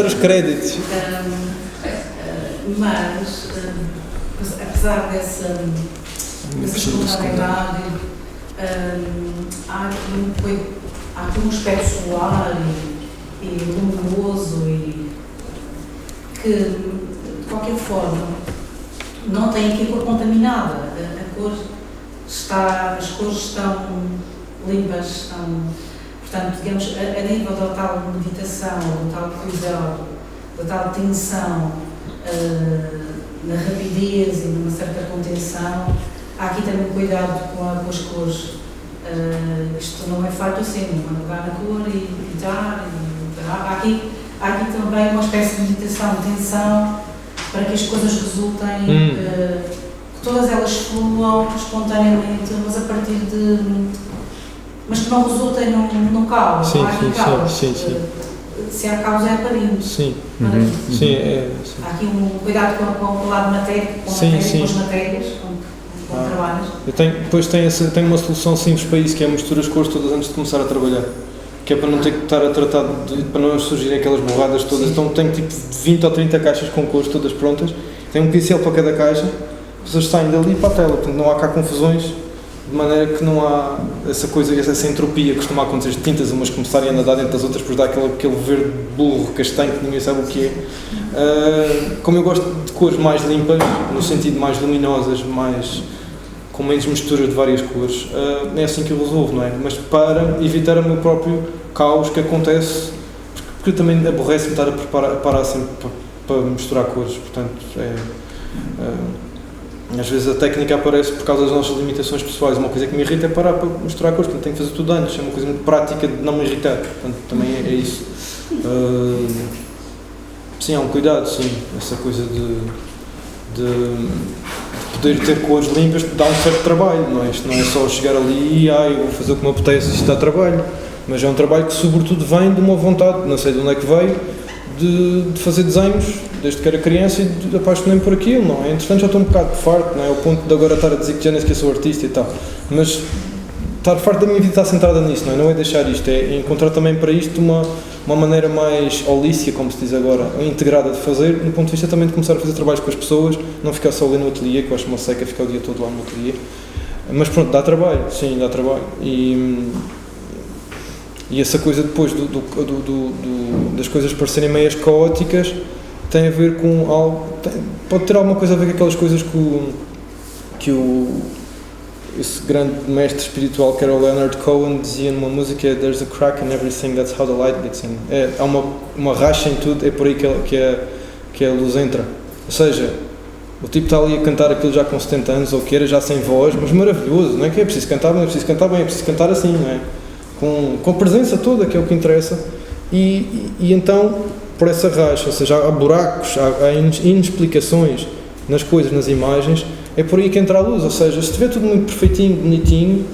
os créditos. Mas, apesar dessa espontaneidade, há aqui um aspecto solar e luminoso e que, de qualquer forma, não tem aqui a cor contaminada. As cores estão limpas, portanto, digamos, a nível da tal meditação, do tal cuidado, da tal tensão, na rapidez e numa certa contenção, há aqui também cuidado com as cores. Isto não é feito assim, não é pegar na cor e pintar. Há aqui também uma espécie de meditação, de tensão, para que as coisas resultem, que todas elas fluam espontaneamente, mas a partir de... mas que não resultem num caos. Sim, não há aqui caos. Sim. Se há caos é aparente. Sim. Sim. Há aqui um cuidado com o lado matérico, com as matérias, com trabalhos. Depois tenho uma solução simples para isso, que é misturar as cores todas antes de começar a trabalhar. Que é para não ter que estar a tratar, para não surgirem aquelas borradas todas. Então tenho tipo 20 ou 30 caixas com cores todas prontas, tenho um pincel para cada caixa, as pessoas saem dali para a tela, portanto não há cá confusões, de maneira que não há essa coisa, essa entropia que costuma acontecer de tintas, umas começarem a nadar dentro das outras, depois dá aquele verde burro, castanho, que ninguém sabe o que é. Como eu gosto de cores mais limpas, no sentido mais luminosas, com menos mistura de várias cores, é assim que eu resolvo, não é? Mas para evitar o meu próprio caos que acontece, porque também aborrece-me estar a parar sempre para misturar cores, portanto, às vezes a técnica aparece por causa das nossas limitações pessoais. Uma coisa que me irrita é parar para misturar cores, portanto tenho que fazer tudo antes, é uma coisa muito prática de não me irritar, portanto também é isso. Sim, há um cuidado, sim, essa coisa de poder ter cores limpas dá um certo trabalho, não é? Isto não é só chegar ali e eu vou fazer o que me apetece, isto dá trabalho, mas é um trabalho que sobretudo vem de uma vontade, não sei de onde é que veio, de fazer desenhos desde que era criança e apaixonei-me por aquilo, não é? Entretanto já estou um bocado farto, não é? Ao ponto de agora estar a dizer que já nem sequer sou artista e tal, mas estar farto da minha vida está centrada nisso, não é deixar isto, é encontrar também para isto uma maneira mais holística, como se diz agora, integrada de fazer, no ponto de vista também de começar a fazer trabalhos com as pessoas, não ficar só ali no ateliê, que eu acho uma seca ficar o dia todo lá no ateliê, mas pronto, dá trabalho, sim, dá trabalho, e essa coisa depois das coisas parecerem meias caóticas tem a ver com algo, pode ter alguma coisa a ver com aquelas coisas que esse grande mestre espiritual que era o Leonard Cohen dizia numa música: "There's a crack in everything, that's how the light gets in." Há uma racha em tudo, é por aí que a luz entra. Ou seja, o tipo está ali a cantar aquilo já com 70 anos, ou que era já sem voz, mas maravilhoso, não é? Que é preciso cantar bem, é preciso cantar bem, é preciso cantar assim, não é? Com a presença toda, que é o que interessa. E então, por essa racha, ou seja, há buracos, há inexplicações nas coisas, nas imagens, é por aí que entra a luz. Ou seja, se estiver tudo muito perfeitinho, bonitinho,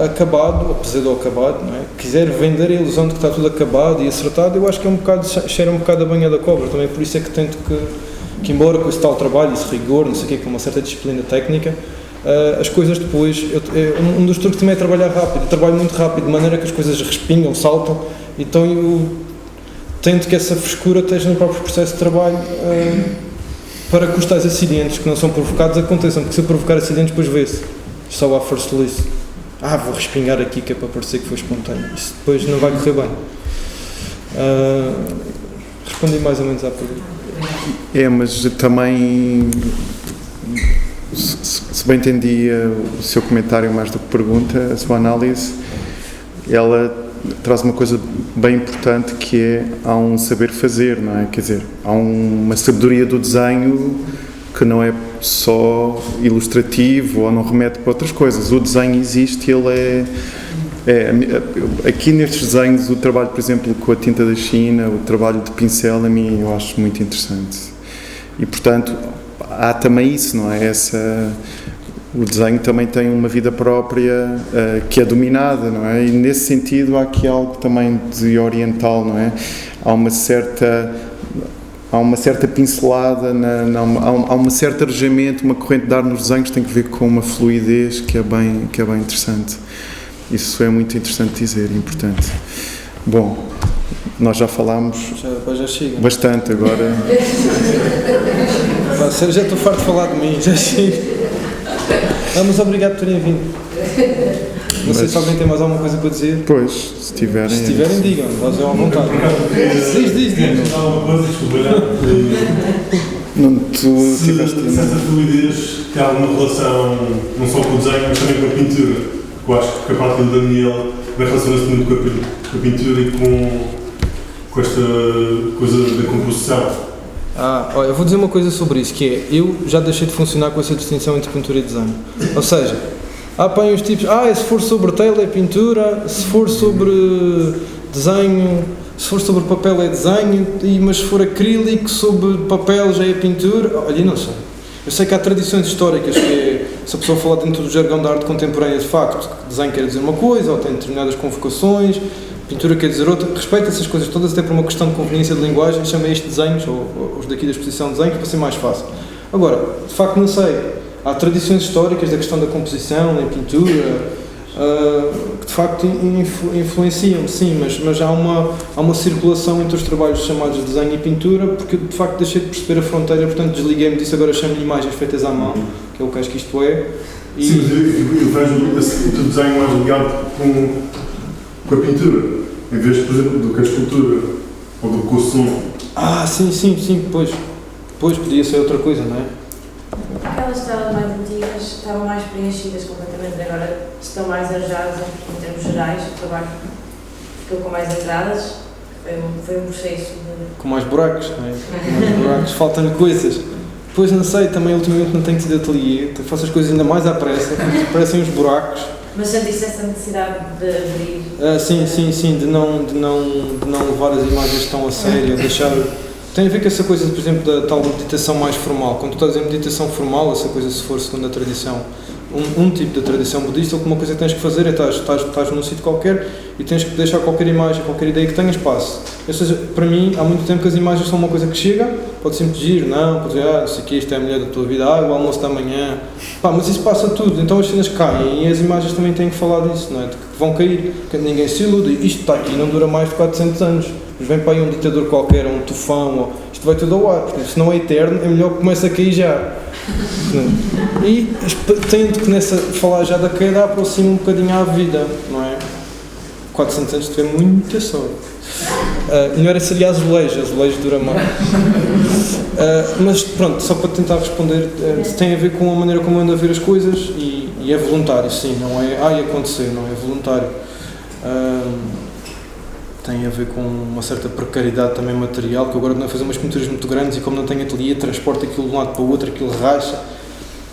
acabado, apesar do acabado, não é? Quiser vender a ilusão de que está tudo acabado e acertado, eu acho que cheira um bocado a banha da cobra. Também por isso é que tento que embora com esse tal trabalho, esse rigor, não sei o quê, com uma certa disciplina técnica, as coisas depois, um dos truques também é trabalhar rápido. Eu trabalho muito rápido, de maneira que as coisas respingam, saltam, então eu tento que essa frescura esteja no próprio processo de trabalho, para que os tais acidentes que não são provocados aconteçam, porque se eu provocar acidentes depois vê-se, só há first release. Vou respingar aqui que é para parecer que foi espontâneo, isso depois não vai correr bem. Respondi mais ou menos à pergunta. Mas também, se bem entendi o seu comentário mais do que pergunta, a sua análise, ela traz uma coisa bem importante, que é, há um saber fazer, não é? Quer dizer, há uma sabedoria do desenho que não é só ilustrativo ou não remete para outras coisas. O desenho existe e ele Aqui nestes desenhos, o trabalho, por exemplo, com a tinta da China, o trabalho de pincel, a mim eu acho muito interessante. E, portanto, há também isso, não é? O desenho também tem uma vida própria que é dominada, não é? E nesse sentido há aqui algo também de oriental, não é? Há uma certa pincelada, há uma certo arejamento, uma corrente de ar nos desenhos que tem que ver com uma fluidez que é bem interessante. Isso é muito interessante dizer, importante. Bom, nós já falámos já chega. Bastante agora. Sério, já estou farto de falar de mim, já chega. Mas obrigado por terem vindo. Não sei se alguém tem mais alguma coisa para dizer. Pois, se tiverem... digam, nós à vontade. Diz. Uma coisa, desculpa, não, tu tiveste... Certa fluidez tem alguma relação, não só com o desenho, mas também com a pintura. Eu acho que a parte do Daniel relaciona-se muito com a pintura e com esta coisa da composição. Olha, eu vou dizer uma coisa sobre isso, que é, eu já deixei de funcionar com essa distinção entre pintura e desenho. Ou seja, apanho os tipos, se for sobre tela é pintura, se for sobre desenho, se for sobre papel é desenho, mas se for acrílico sobre papel já é pintura. Olha, não sei. Eu sei que há tradições históricas que é, se a pessoa falar dentro do jargão da arte contemporânea, de facto, desenho quer dizer uma coisa, ou tem determinadas convocações, pintura quer dizer outra. Respeito essas coisas todas, até por uma questão de conveniência de linguagem, chamei isto de desenhos, ou os daqui da exposição de desenhos, para ser mais fácil. Agora, de facto não sei, há tradições históricas da questão da composição, em pintura, que de facto influenciam, sim, mas há uma circulação entre os trabalhos chamados de desenho e pintura, porque de facto deixei de perceber a fronteira, portanto desliguei-me disso, agora chamo-lhe imagens feitas à mão, que é o que acho que isto é. Sim, mas eu vejo o desenho mais ligado com a pintura, em vez, por exemplo, do que a escultura, ou do que o som. Sim, pois podia ser outra coisa, não é? Aquelas telas mais antigas estavam mais preenchidas completamente, agora estão mais arejadas em termos gerais, o trabalho ficou com mais entradas, foi um processo de... Com mais buracos, não é? Com mais buracos, faltam-lhe coisas. Depois não sei, também ultimamente não tenho tido ateliê, faço as coisas ainda mais à pressa, parecem uns buracos. Mas sentiste essa necessidade de abrir? Sim, de não levar as imagens tão a sério, deixar... Tem a ver com essa coisa, por exemplo, da tal meditação mais formal. Quando tu estás em meditação formal, essa coisa, se for segundo a tradição, um tipo de tradição budista, uma coisa que tens que fazer é estás num sítio qualquer e tens que deixar qualquer imagem, qualquer ideia que tenha espaço. Ou seja, para mim, há muito tempo que as imagens são uma coisa que chega, pode sempre dizer, pode dizer, não sei o que, isto é a mulher da tua vida, o almoço da manhã, mas isso passa tudo, então as cenas caem e as imagens também têm que falar disso, não é? De que vão cair, que ninguém se ilude, isto está aqui, não dura mais de 400 anos. Mas vem para aí um ditador qualquer, um tufão, isto vai tudo ao ar, porque se não é eterno, é melhor que comece a cair já. E tento que nessa falar já da queda aproxima um bocadinho à vida, não é? 400 anos tiver muita sorte. Melhor seria azulejo dura mais. Mas pronto, só para tentar responder, tem a ver com a maneira como eu ando a ver as coisas e é voluntário, sim, não é acontecer, não é voluntário. Tem a ver com uma certa precariedade também material, que agora não é fazer umas pinturas muito grandes e como não tenho ateliê, transporta aquilo de um lado para o outro, aquilo racha.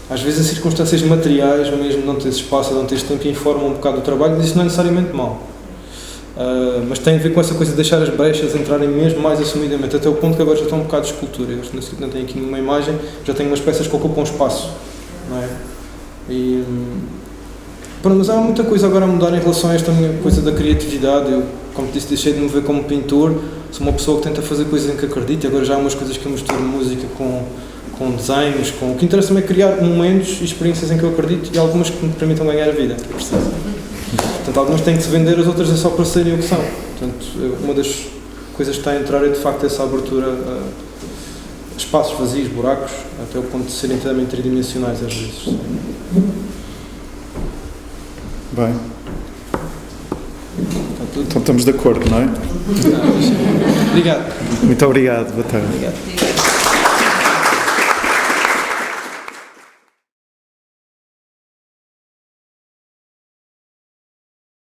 Às vezes as circunstâncias materiais, ou mesmo não ter espaço, não ter tempo, informam um bocado o trabalho, mas isso não é necessariamente mau. Mas tem a ver com essa coisa de deixar as brechas entrarem mesmo mais assumidamente, até o ponto que agora já estão um bocado de escultura. Eu não tenho aqui nenhuma imagem, já tenho umas peças que ocupam espaço, não é? Mas há muita coisa agora a mudar em relação a esta minha coisa da criatividade. Eu, como te disse, deixei de me ver como pintor, sou uma pessoa que tenta fazer coisas em que acredito, e agora já há umas coisas que eu misturo música com desenhos, o que interessa-me é criar momentos e experiências em que eu acredito e algumas que me permitam ganhar a vida, que é preciso. Portanto, algumas têm que se vender, as outras é só para serem o que são. Portanto, uma das coisas que está a entrar é de facto essa abertura a espaços vazios, buracos, até o ponto de serem inteiramente tridimensionais às vezes. Bem, então estamos de acordo, não é? Obrigado. Muito obrigado, boa tarde. Obrigado.